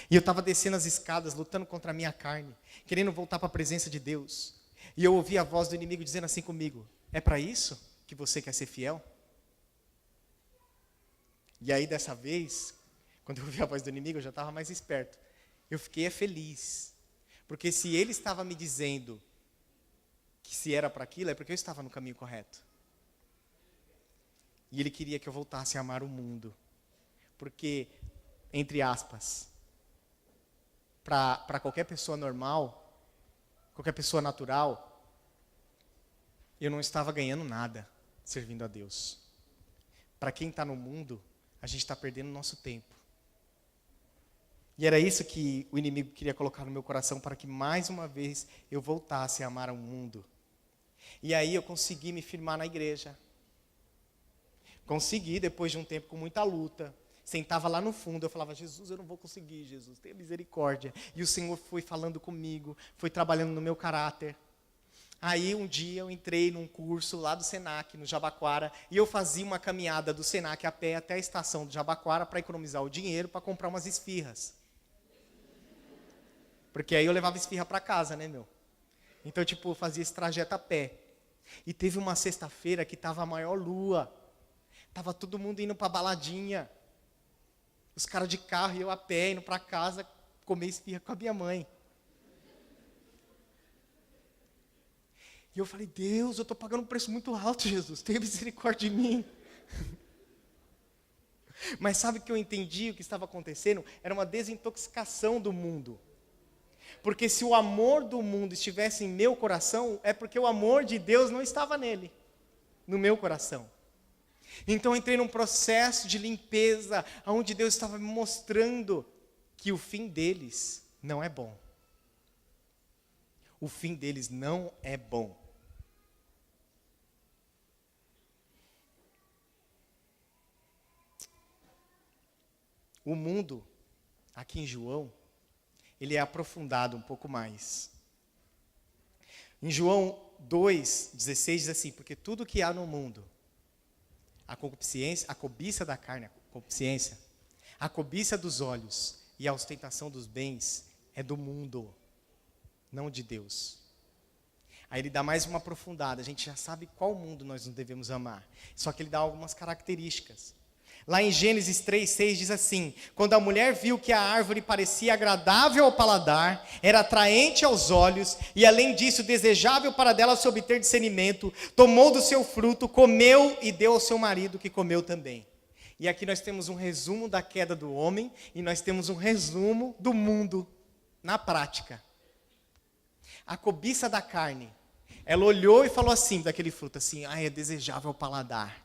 E eu estava descendo as escadas, lutando contra a minha carne, querendo voltar para a presença de Deus. E eu ouvi a voz do inimigo dizendo assim comigo: é para isso que você quer ser fiel? E aí dessa vez, quando eu ouvi a voz do inimigo, eu já estava mais esperto. Eu fiquei feliz, porque se ele estava me dizendo que se era para aquilo, é porque eu estava no caminho correto. E ele queria que eu voltasse a amar o mundo. Porque, entre aspas, para qualquer pessoa normal, qualquer pessoa natural, eu não estava ganhando nada servindo a Deus. Para quem está no mundo, a gente está perdendo nosso tempo. E era isso que o inimigo queria colocar no meu coração, para que mais uma vez eu voltasse a amar o mundo. E aí eu consegui me firmar na igreja. Consegui, depois de um tempo com muita luta. Sentava lá no fundo, eu falava: Jesus, eu não vou conseguir, Jesus, tenha misericórdia. E o Senhor foi falando comigo, foi trabalhando no meu caráter. Aí um dia eu entrei num curso lá do Senac, no Jabaquara, e eu fazia uma caminhada do Senac a pé até a estação do Jabaquara para economizar o dinheiro para comprar umas esfirras. Porque aí eu levava esfirra para casa, né, meu? Então, eu fazia esse trajeto a pé. E teve uma sexta-feira que estava a maior lua. Tava todo mundo indo para baladinha. Os caras de carro e eu a pé, indo para casa, comer esfirra com a minha mãe. E eu falei: Deus, eu estou pagando um preço muito alto, Jesus, tenha misericórdia de mim. Mas sabe o que eu entendi, o que estava acontecendo? Era uma desintoxicação do mundo. Porque se o amor do mundo estivesse em meu coração, é porque o amor de Deus não estava nele, no meu coração. Então eu entrei num processo de limpeza, onde Deus estava me mostrando que o fim deles não é bom. O fim deles não é bom. O mundo, aqui em João, ele é aprofundado um pouco mais. Em João 2,16 diz assim: porque tudo que há no mundo, a concupiscência, a cobiça da carne, a cobiça dos olhos e a ostentação dos bens é do mundo, não de Deus. Aí ele dá mais uma aprofundada, a gente já sabe qual mundo nós não devemos amar, só que ele dá algumas características. Lá em Gênesis 3,6 diz assim: quando a mulher viu que a árvore parecia agradável ao paladar, era atraente aos olhos, e além disso desejável para dela se obter discernimento, tomou do seu fruto, comeu e deu ao seu marido, que comeu também. E aqui nós temos um resumo da queda do homem, e nós temos um resumo do mundo na prática. A cobiça da carne, ela olhou e falou assim, daquele fruto, assim: é desejável ao paladar.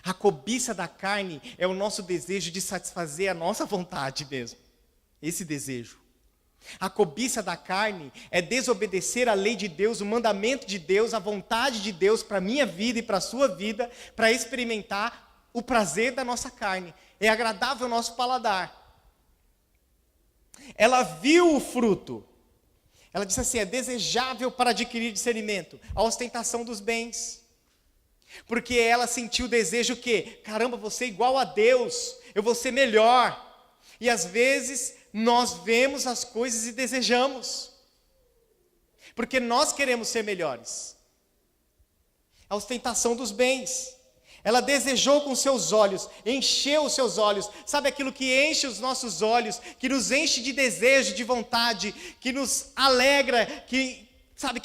A cobiça da carne é o nosso desejo de satisfazer a nossa vontade mesmo. Esse desejo. A cobiça da carne é desobedecer a lei de Deus, o mandamento de Deus, a vontade de Deus para a minha vida e para a sua vida, para experimentar o prazer da nossa carne. É agradável ao nosso paladar. Ela viu o fruto. Ela disse assim: é desejável para adquirir discernimento, a ostentação dos bens. Porque ela sentiu o desejo que, caramba, vou ser igual a Deus, eu vou ser melhor. E às vezes nós vemos as coisas e desejamos, porque nós queremos ser melhores. a ostentação dos bens. Ela desejou com seus olhos, encheu os seus olhos. Sabe aquilo que enche os nossos olhos, que nos enche de desejo, de vontade, que nos alegra, que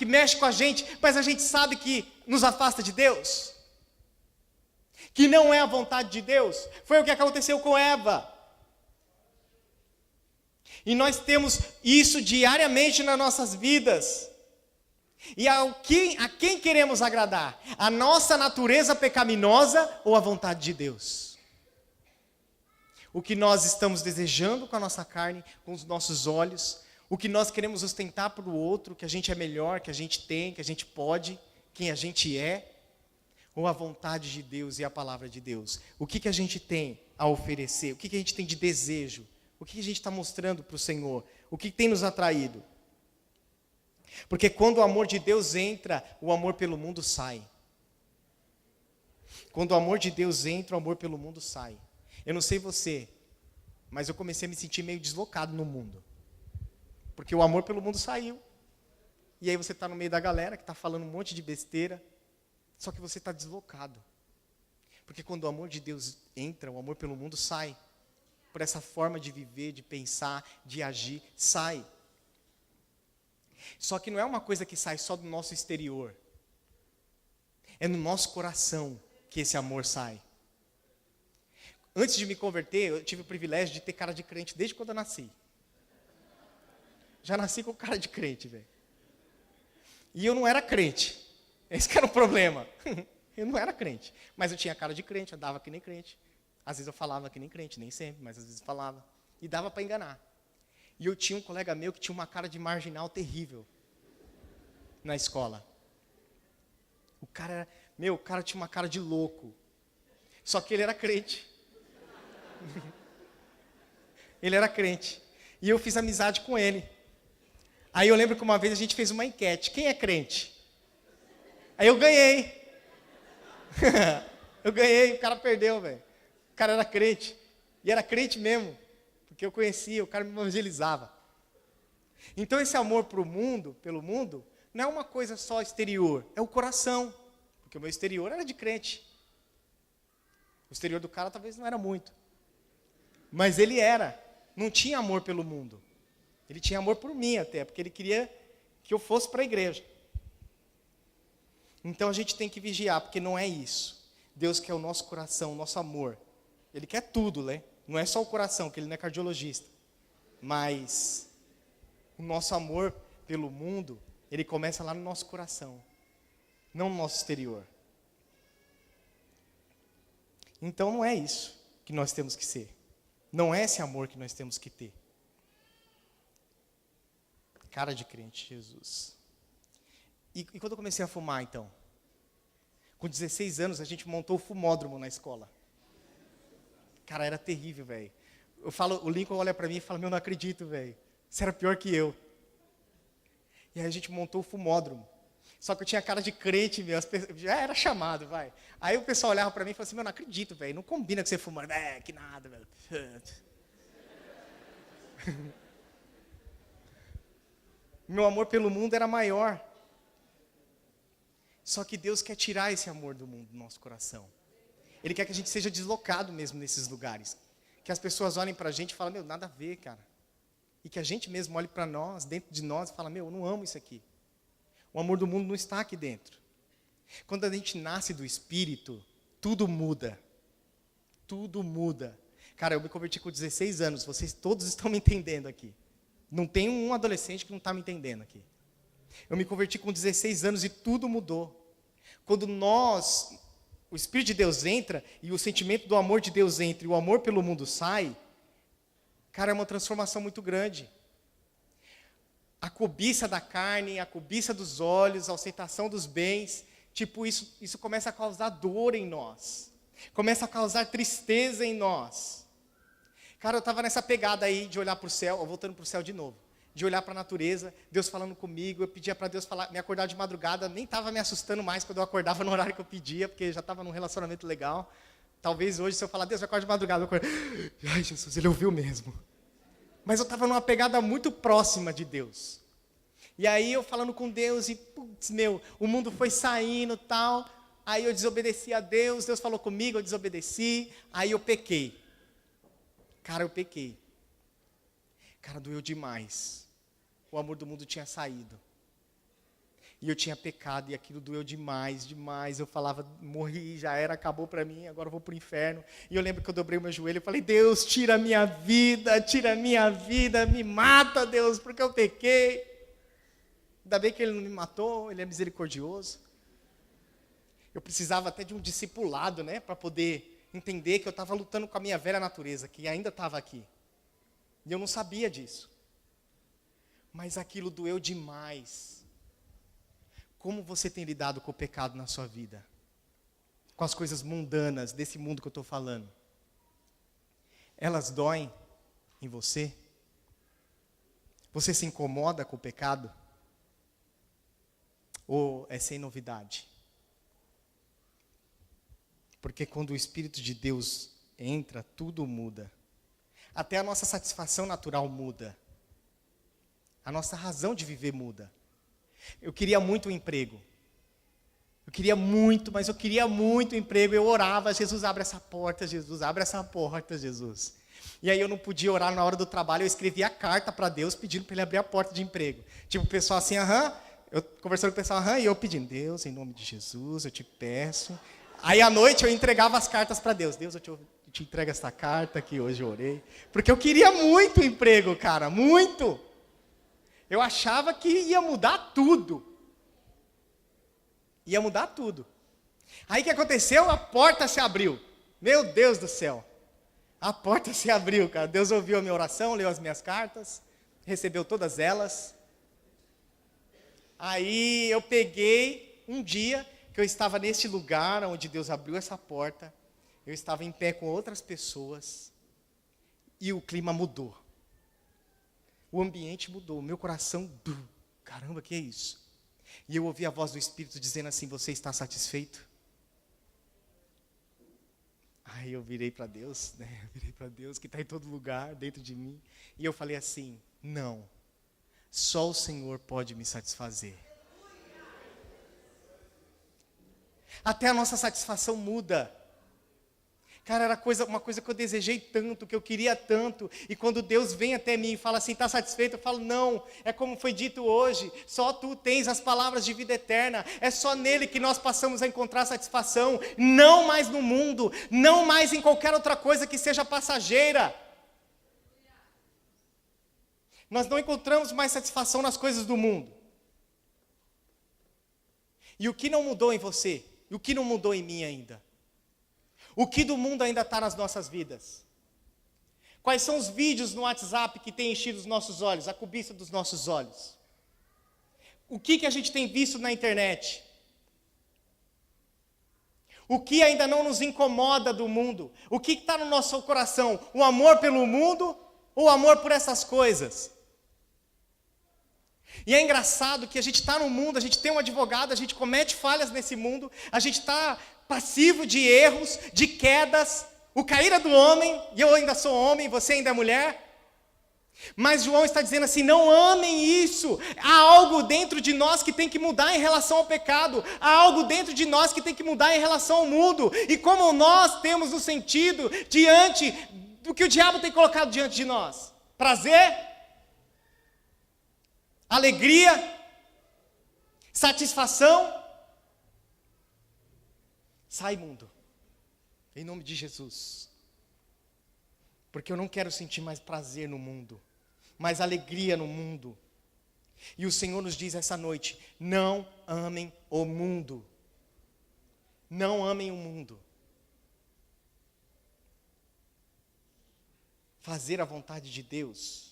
mexe com a gente, mas a gente sabe que nos afasta de Deus? Que não é a vontade de Deus? Foi o que aconteceu com Eva. E nós temos isso diariamente nas nossas vidas. E a quem queremos agradar? A nossa natureza pecaminosa ou a vontade de Deus? O que nós estamos desejando com a nossa carne, com os nossos olhos, o que nós queremos ostentar para o outro, que a gente é melhor, que a gente tem, que a gente pode, quem a gente é, ou a vontade de Deus e a palavra de Deus? O que a gente tem a oferecer? O que a gente tem de desejo? O que a gente está mostrando para o Senhor? O que tem nos atraído? Porque quando o amor de Deus entra, o amor pelo mundo sai. Quando o amor de Deus entra, o amor pelo mundo sai. Eu não sei você, mas eu comecei a me sentir meio deslocado no mundo. Porque o amor pelo mundo saiu. E aí você está no meio da galera que está falando um monte de besteira, só que você está deslocado. Porque quando o amor de Deus entra, o amor pelo mundo sai. Por essa forma de viver, de pensar, de agir, sai. Só que não é uma coisa que sai só do nosso exterior. É no nosso coração que esse amor sai. Antes de me converter, eu tive o privilégio de ter cara de crente desde quando eu nasci. Já nasci com cara de crente, velho. E eu não era crente. Esse que era o problema. Eu não era crente. Mas eu tinha cara de crente, eu andava que nem crente. Às vezes eu falava que nem crente, nem sempre, mas às vezes falava. E dava para enganar. E eu tinha um colega meu que tinha uma cara de marginal terrível na escola. O cara tinha uma cara de louco. Só que ele era crente. Ele era crente. E eu fiz amizade com ele. Aí eu lembro que uma vez a gente fez uma enquete. Quem é crente? Aí eu ganhei. Eu ganhei, o cara perdeu, velho. O cara era crente. E era crente mesmo. Porque eu conhecia, o cara me evangelizava. Então esse amor pelo mundo, não é uma coisa só exterior, é o coração. Porque o meu exterior era de crente. O exterior do cara talvez não era muito. Mas ele não tinha amor pelo mundo. Ele tinha amor por mim até, porque ele queria que eu fosse para a igreja. Então a gente tem que vigiar, porque não é isso. Deus quer o nosso coração, o nosso amor. Ele quer tudo, né? Não é só o coração, que ele não é cardiologista. Mas o nosso amor pelo mundo, ele começa lá no nosso coração, não no nosso exterior. Então não é isso que nós temos que ser. Não é esse amor que nós temos que ter. Cara de crente, Jesus. E quando eu comecei a fumar, então? Com 16 anos, a gente montou o fumódromo na escola. Cara, era terrível, velho. O Lincoln olha pra mim e fala, não acredito, velho. Você era pior que eu. E aí a gente montou o fumódromo. Só que eu tinha cara de crente, meu. Já era chamado, vai. Aí o pessoal olhava pra mim e falava assim, não acredito, velho. Não combina com você fumando. Que nada, velho. Meu amor pelo mundo era maior. Só que Deus quer tirar esse amor do mundo do nosso coração. Ele quer que a gente seja deslocado mesmo nesses lugares. Que as pessoas olhem pra gente e falem, nada a ver, cara. E que a gente mesmo olhe pra nós, dentro de nós, e fala, eu não amo isso aqui. O amor do mundo não está aqui dentro. Quando a gente nasce do Espírito, tudo muda. Tudo muda. Cara, eu me converti com 16 anos, vocês todos estão me entendendo aqui. Não tem um adolescente que não está me entendendo aqui. Eu me converti com 16 anos e tudo mudou. Quando o Espírito de Deus entra e o sentimento do amor de Deus entra e o amor pelo mundo sai, cara, é uma transformação muito grande. A cobiça da carne, a cobiça dos olhos, a ostentação dos bens, isso começa a causar dor em nós. Começa a causar tristeza em nós. Cara, eu estava nessa pegada aí de olhar para o céu, voltando para o céu de novo. De olhar para a natureza, Deus falando comigo, eu pedia para Deus me acordar de madrugada, nem estava me assustando mais quando eu acordava no horário que eu pedia, porque já estava num relacionamento legal. Talvez hoje, se eu falar, Deus, acorda de madrugada, eu acordo, ai Jesus, Ele ouviu mesmo. Mas eu estava numa pegada muito próxima de Deus. E aí eu falando com Deus e, o mundo foi saindo e tal. Aí eu desobedeci a Deus, Deus falou comigo, eu desobedeci, aí eu pequei. Cara, eu pequei. Cara, doeu demais. O amor do mundo tinha saído. E eu tinha pecado, e aquilo doeu demais, demais. Eu falava, morri, já era, acabou para mim, agora eu vou para o inferno. E eu lembro que eu dobrei o meu joelho e falei, Deus, tira a minha vida, me mata, Deus, porque eu pequei. Ainda bem que Ele não me matou, Ele é misericordioso. Eu precisava até de um discipulado, né, para poder entender que eu estava lutando com a minha velha natureza, que ainda estava aqui. E eu não sabia disso. Mas aquilo doeu demais. Como você tem lidado com o pecado na sua vida? Com as coisas mundanas desse mundo que eu estou falando? Elas doem em você? Você se incomoda com o pecado? Ou é sem novidade? Porque quando o Espírito de Deus entra, tudo muda. Até a nossa satisfação natural muda. A nossa razão de viver muda. Eu queria muito um emprego. Mas eu queria muito um emprego. Eu orava, Jesus, abre essa porta, Jesus, abre essa porta, Jesus. E aí eu não podia orar na hora do trabalho, eu escrevia carta para Deus pedindo para Ele abrir a porta de emprego. Tipo, o pessoal assim, eu conversando com o pessoal, e eu pedindo, Deus, em nome de Jesus, eu te peço. Aí à noite eu entregava as cartas para Deus. Deus, eu te entrego essa carta que hoje eu orei. Porque eu queria muito emprego, cara, muito. Eu achava que ia mudar tudo. Ia mudar tudo. Aí o que aconteceu? A porta se abriu. Meu Deus do céu. A porta se abriu, cara. Deus ouviu a minha oração, leu as minhas cartas, recebeu todas elas. Aí eu peguei um dia que eu estava neste lugar onde Deus abriu essa porta. Eu estava em pé com outras pessoas. E o clima mudou. O ambiente mudou, o meu coração, caramba, que é isso? E eu ouvi a voz do Espírito dizendo assim, você está satisfeito? Aí eu virei para Deus, né? Eu virei para Deus que está em todo lugar, dentro de mim. E eu falei assim, não, só o Senhor pode me satisfazer. Até a nossa satisfação muda. Cara, era uma coisa que eu desejei tanto, que eu queria tanto. E quando Deus vem até mim e fala assim, está satisfeito? Eu falo, não, é como foi dito hoje. Só tu tens as palavras de vida eterna. É só nele que nós passamos a encontrar satisfação. Não mais no mundo, não mais em qualquer outra coisa que seja passageira. Nós não encontramos mais satisfação nas coisas do mundo. E o que não mudou em você? E o que não mudou em mim ainda? O que do mundo ainda está nas nossas vidas? Quais são os vídeos no WhatsApp que têm enchido os nossos olhos, a cobiça dos nossos olhos? O que a gente tem visto na internet? O que ainda não nos incomoda do mundo? O que está no nosso coração? O amor pelo mundo ou o amor por essas coisas? E é engraçado que a gente está no mundo, a gente tem um advogado, a gente comete falhas nesse mundo, a gente está passivo de erros, de quedas, o cair é do homem, e eu ainda sou homem, você ainda é mulher. Mas João está dizendo assim, não amem isso, há algo dentro de nós que tem que mudar em relação ao pecado, há algo dentro de nós que tem que mudar em relação ao mundo, e como nós temos o sentido diante do que o diabo tem colocado diante de nós? Prazer, alegria, satisfação. Sai, mundo, em nome de Jesus, porque eu não quero sentir mais prazer no mundo, mais alegria no mundo. E o Senhor nos diz essa noite, não amem o mundo, não amem o mundo. Fazer a vontade de Deus.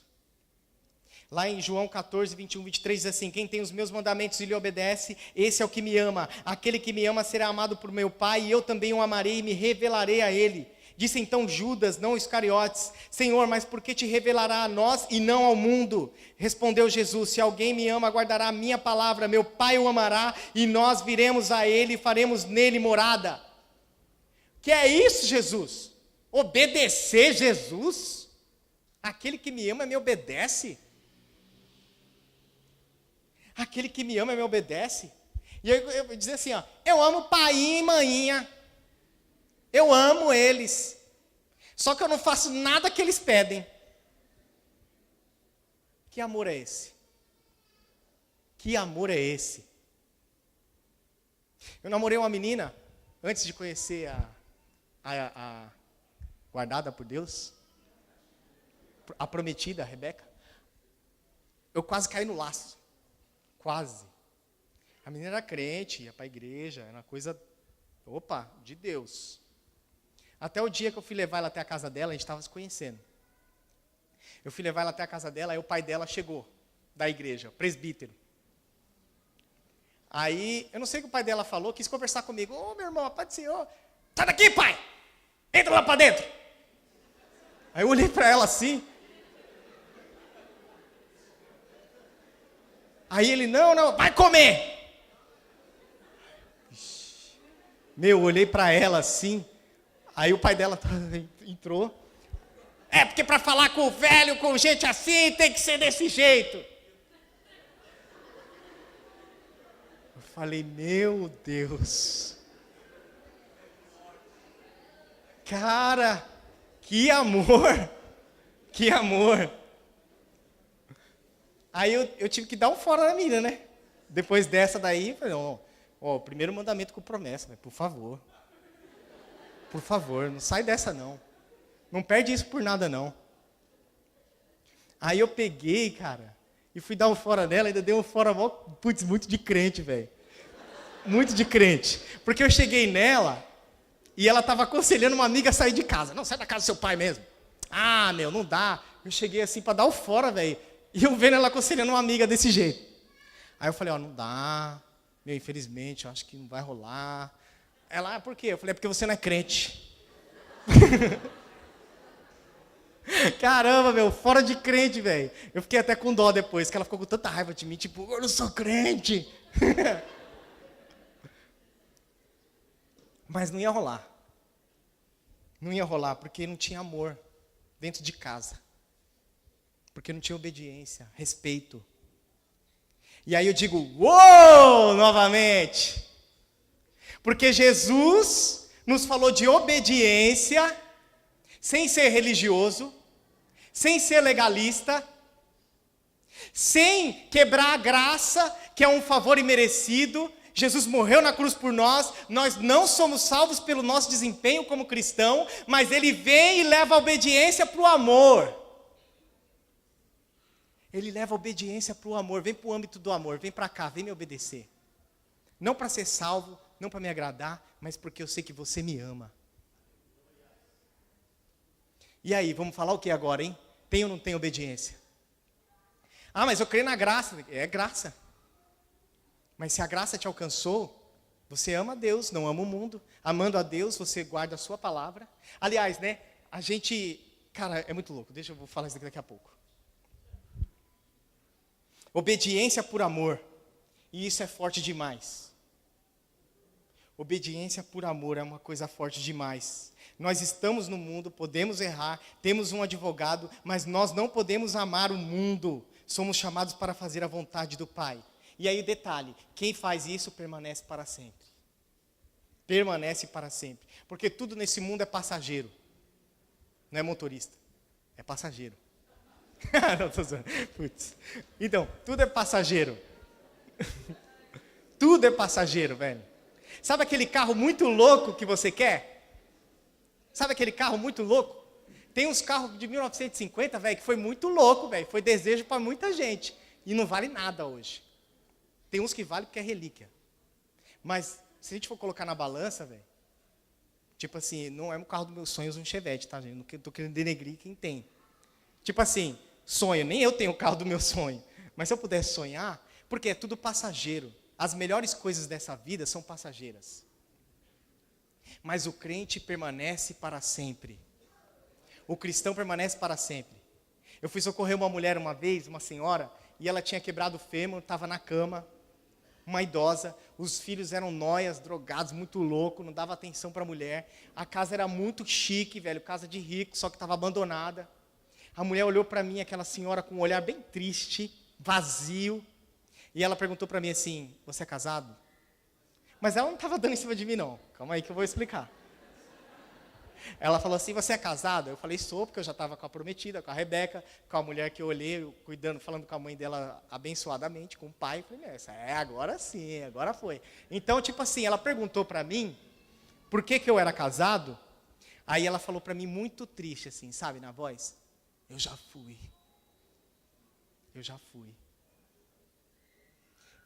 Lá em João 14, 21, 23, diz assim, quem tem os meus mandamentos e lhe obedece, esse é o que me ama. Aquele que me ama será amado por meu Pai, e eu também o amarei e me revelarei a ele. Disse então Judas, não Iscariotes, Senhor, mas por que te revelará a nós e não ao mundo? Respondeu Jesus, se alguém me ama, guardará a minha palavra, meu Pai o amará, e nós viremos a ele e faremos nele morada. Que é isso, Jesus? Obedecer Jesus? Aquele que me ama me obedece? Aquele que me ama me obedece. E eu dizia assim, ó, eu amo pai e maninha. Eu amo eles. Só que eu não faço nada que eles pedem. Que amor é esse? Que amor é esse? Eu namorei uma menina, antes de conhecer a guardada por Deus, a prometida, a Rebeca. Eu quase caí no laço. Quase. A menina era crente, ia para a igreja, era uma coisa, de Deus. Até o dia que eu fui levar ela até a casa dela, a gente estava se conhecendo. Eu fui levar ela até a casa dela, aí o pai dela chegou, da igreja, presbítero. Aí, eu não sei o que o pai dela falou, quis conversar comigo. Ô, meu irmão, a paz do Senhor. Sai daqui, pai! Entra lá para dentro! Aí eu olhei para ela assim. Aí ele, não, vai comer! Meu, eu olhei para ela assim. Aí o pai dela entrou. É, porque para falar com o velho, com gente assim, tem que ser desse jeito. Eu falei, meu Deus. Cara, que amor. Que amor. Aí eu tive que dar um fora na menina, né? Depois dessa daí, eu falei, ó, primeiro mandamento com promessa, por favor. Por favor, não sai dessa não. Não perde isso por nada não. Aí eu peguei, cara, e fui dar um fora nela, ainda dei um fora, muito de crente, velho. Muito de crente. Porque eu cheguei nela, e ela estava aconselhando uma amiga a sair de casa. Não, sai da casa do seu pai mesmo. Ah, meu, não dá. Eu cheguei assim para dar o fora, velho. E eu vendo ela aconselhando uma amiga desse jeito. Aí eu falei, não dá. Meu, infelizmente, eu acho que não vai rolar. Ela, por quê? Eu falei, é porque você não é crente. Caramba, meu, fora de crente, velho. Eu fiquei até com dó depois, que ela ficou com tanta raiva de mim, tipo, eu não sou crente. Mas não ia rolar. Não ia rolar, porque não tinha amor dentro de casa. Porque não tinha obediência, respeito. E aí eu digo, uou, novamente. Porque Jesus nos falou de obediência, sem ser religioso, sem ser legalista, sem quebrar a graça, que é um favor imerecido. Jesus morreu na cruz por nós não somos salvos pelo nosso desempenho como cristão, mas Ele vem e leva a obediência para o amor. Ele leva a obediência para o amor, vem para o âmbito do amor, vem para cá, vem me obedecer. Não para ser salvo, não para me agradar, mas porque eu sei que você me ama. E aí, vamos falar o que agora, hein? Tem ou não tem obediência? Ah, mas eu creio na graça. É graça. Mas se a graça te alcançou, você ama a Deus, não ama o mundo. Amando a Deus, você guarda a sua palavra. Aliás, né, a gente... Cara, é muito louco, eu vou falar isso daqui a pouco. Obediência por amor. E isso é forte demais. Obediência por amor é uma coisa forte demais. Nós estamos no mundo, podemos errar, temos um advogado, mas nós não podemos amar o mundo. Somos chamados para fazer a vontade do Pai. E aí o detalhe, quem faz isso permanece para sempre. Permanece para sempre. Porque tudo nesse mundo é passageiro. Não é motorista, é passageiro. Não, tô zoando. Putz. Então, tudo é passageiro. Tudo é passageiro, velho. Sabe aquele carro muito louco que você quer? Sabe aquele carro muito louco? Tem uns carros de 1950, velho, que foi muito louco, velho. Foi desejo para muita gente. E não vale nada hoje. Tem uns que vale porque é relíquia. Mas, se a gente for colocar na balança, velho, tipo assim, não é o carro dos meus sonhos um Chevette, tá, gente? Não estou querendo denegrir quem tem. Tipo assim, sonho, nem eu tenho o carro do meu sonho. Mas se eu pudesse sonhar, porque é tudo passageiro. As melhores coisas dessa vida são passageiras. Mas o crente permanece para sempre. O cristão permanece para sempre. Eu fui socorrer uma mulher uma vez, uma senhora, e ela tinha quebrado o fêmur, estava na cama, uma idosa, os filhos eram nóias, drogados, muito loucos, não dava atenção para a mulher. A casa era muito chique, velho, casa de rico, só que estava abandonada. A mulher olhou para mim, aquela senhora com um olhar bem triste, vazio, e ela perguntou para mim assim, você é casado? Mas ela não estava dando em cima de mim, não. Calma aí que eu vou explicar. Ela falou assim, você é casado? Eu falei, sou, porque eu já estava com a prometida, com a Rebeca, com a mulher que eu olhei, cuidando, falando com a mãe dela abençoadamente, com o pai. Eu falei, agora sim, agora foi. Então, tipo assim, ela perguntou para mim por que eu era casado. Aí ela falou para mim muito triste, assim, sabe, na voz? Eu já fui.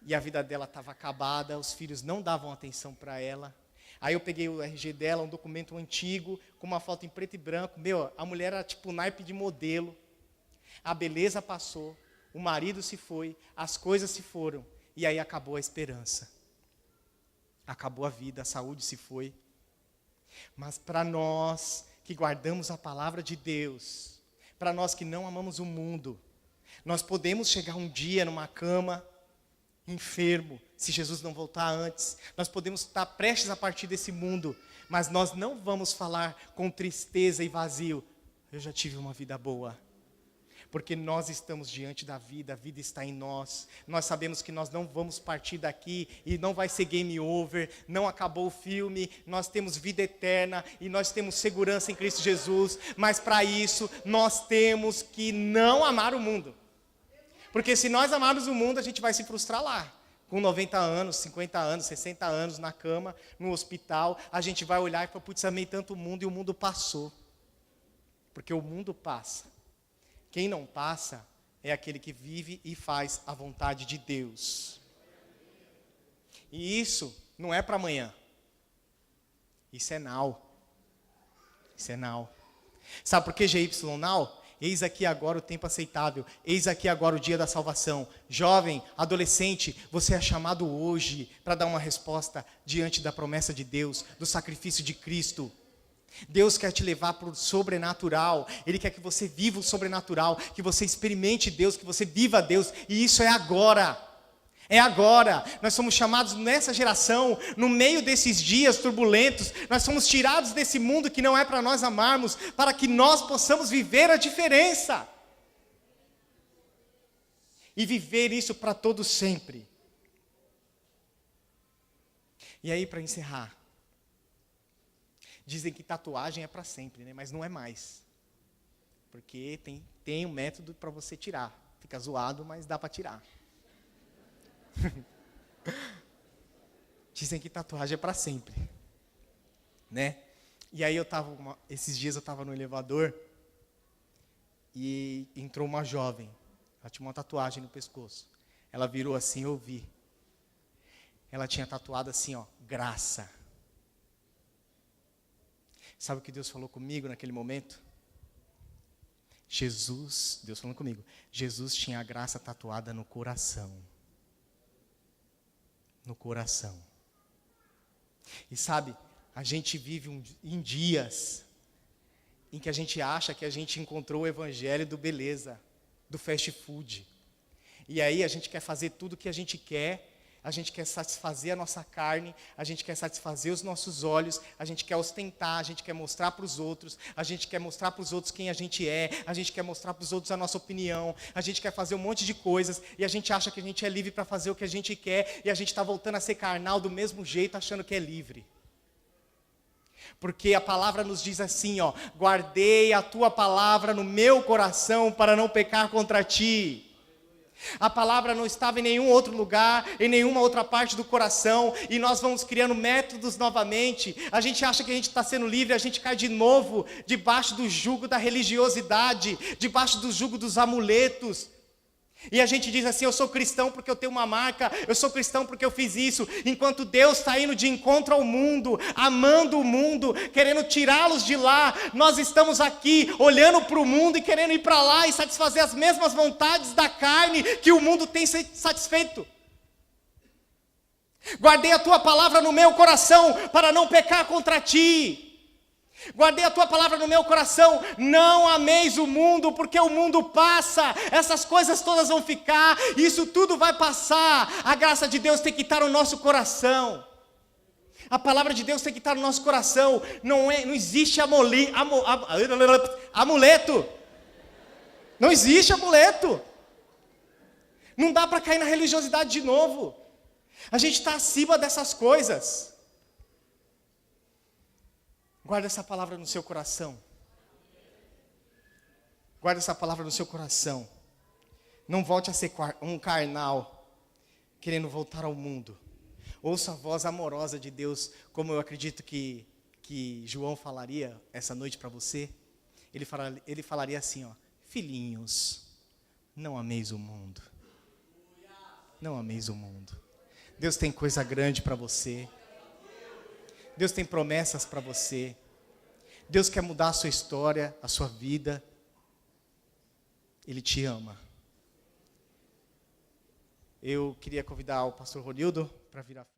E a vida dela estava acabada, os filhos não davam atenção para ela. Aí eu peguei o RG dela, um documento antigo, com uma foto em preto e branco. A mulher era tipo naipe de modelo. A beleza passou, o marido se foi, as coisas se foram. E aí acabou a esperança. Acabou a vida, a saúde se foi. Mas para nós que guardamos a palavra de Deus, para nós que não amamos o mundo, nós podemos chegar um dia numa cama, enfermo, se Jesus não voltar antes. Nós podemos estar prestes a partir desse mundo, mas nós não vamos falar com tristeza e vazio, eu já tive uma vida boa. Porque nós estamos diante da vida, a vida está em nós. Nós sabemos que nós não vamos partir daqui e não vai ser game over, não acabou o filme, nós temos vida eterna e nós temos segurança em Cristo Jesus. Mas para isso, nós temos que não amar o mundo. Porque se nós amarmos o mundo, a gente vai se frustrar lá. Com 90 anos, 50 anos, 60 anos na cama, no hospital, a gente vai olhar e falar, putz, amei tanto o mundo e o mundo passou. Porque o mundo passa. Quem não passa é aquele que vive e faz a vontade de Deus. E isso não é para amanhã. Isso é now. Isso é now. Sabe por que GY now? Eis aqui agora o tempo aceitável. Eis aqui agora o dia da salvação. Jovem, adolescente, você é chamado hoje para dar uma resposta diante da promessa de Deus, do sacrifício de Cristo. Deus quer te levar para o sobrenatural. Ele quer que você viva o sobrenatural, que você experimente Deus, que você viva Deus. E isso é agora. É agora. Nós somos chamados nessa geração, no meio desses dias turbulentos, nós somos tirados desse mundo que não é para nós amarmos, para que nós possamos viver a diferença. E viver isso para todo sempre. E aí, para encerrar, dizem que tatuagem é para sempre, né? Mas não é mais. Porque tem um método para você tirar. Fica zoado, mas dá para tirar. Dizem que tatuagem é para sempre, né? E aí esses dias eu estava no elevador e entrou uma jovem. Ela tinha uma tatuagem no pescoço. Ela virou assim, eu vi. Ela tinha tatuado assim, ó, graça. Sabe o que Deus falou comigo naquele momento? Deus falando comigo, Jesus tinha a graça tatuada no coração. No coração. E sabe, a gente vive em dias em que a gente acha que a gente encontrou o evangelho do beleza, do fast food. E aí a gente quer fazer tudo o que a gente quer satisfazer a nossa carne, a gente quer satisfazer os nossos olhos, a gente quer ostentar, a gente quer mostrar para os outros, a gente quer mostrar para os outros quem a gente é, a gente quer mostrar para os outros a nossa opinião, a gente quer fazer um monte de coisas, e a gente acha que a gente é livre para fazer o que a gente quer, e a gente está voltando a ser carnal do mesmo jeito, achando que é livre. Porque a palavra nos diz assim, ó, guardei a tua palavra no meu coração para não pecar contra ti. A palavra não estava em nenhum outro lugar, em nenhuma outra parte do coração, e nós vamos criando métodos novamente. A gente acha que a gente está sendo livre, a gente cai de novo debaixo do jugo da religiosidade, debaixo do jugo dos amuletos. E a gente diz assim, eu sou cristão porque eu tenho uma marca, eu sou cristão porque eu fiz isso, enquanto Deus está indo de encontro ao mundo, amando o mundo, querendo tirá-los de lá, nós estamos aqui olhando para o mundo e querendo ir para lá e satisfazer as mesmas vontades da carne que o mundo tem satisfeito. Guardei a tua palavra no meu coração para não pecar contra ti. Guardei a tua palavra no meu coração, não ameis o mundo, porque o mundo passa, essas coisas todas vão ficar, isso tudo vai passar, a graça de Deus tem que estar no nosso coração, a palavra de Deus tem que estar no nosso coração, não existe amuleto, não existe amuleto, não dá para cair na religiosidade de novo. A gente está acima dessas coisas. Guarda essa palavra no seu coração. Guarda essa palavra no seu coração. Não volte a ser um carnal, querendo voltar ao mundo. Ouça a voz amorosa de Deus, como eu acredito que João falaria essa noite para você. Ele falaria assim, ó: filhinhos, não ameis o mundo. Não ameis o mundo. Deus tem coisa grande para você. Deus tem promessas para você. Deus quer mudar a sua história, a sua vida. Ele te ama. Eu queria convidar o pastor Ronildo para vir à frente.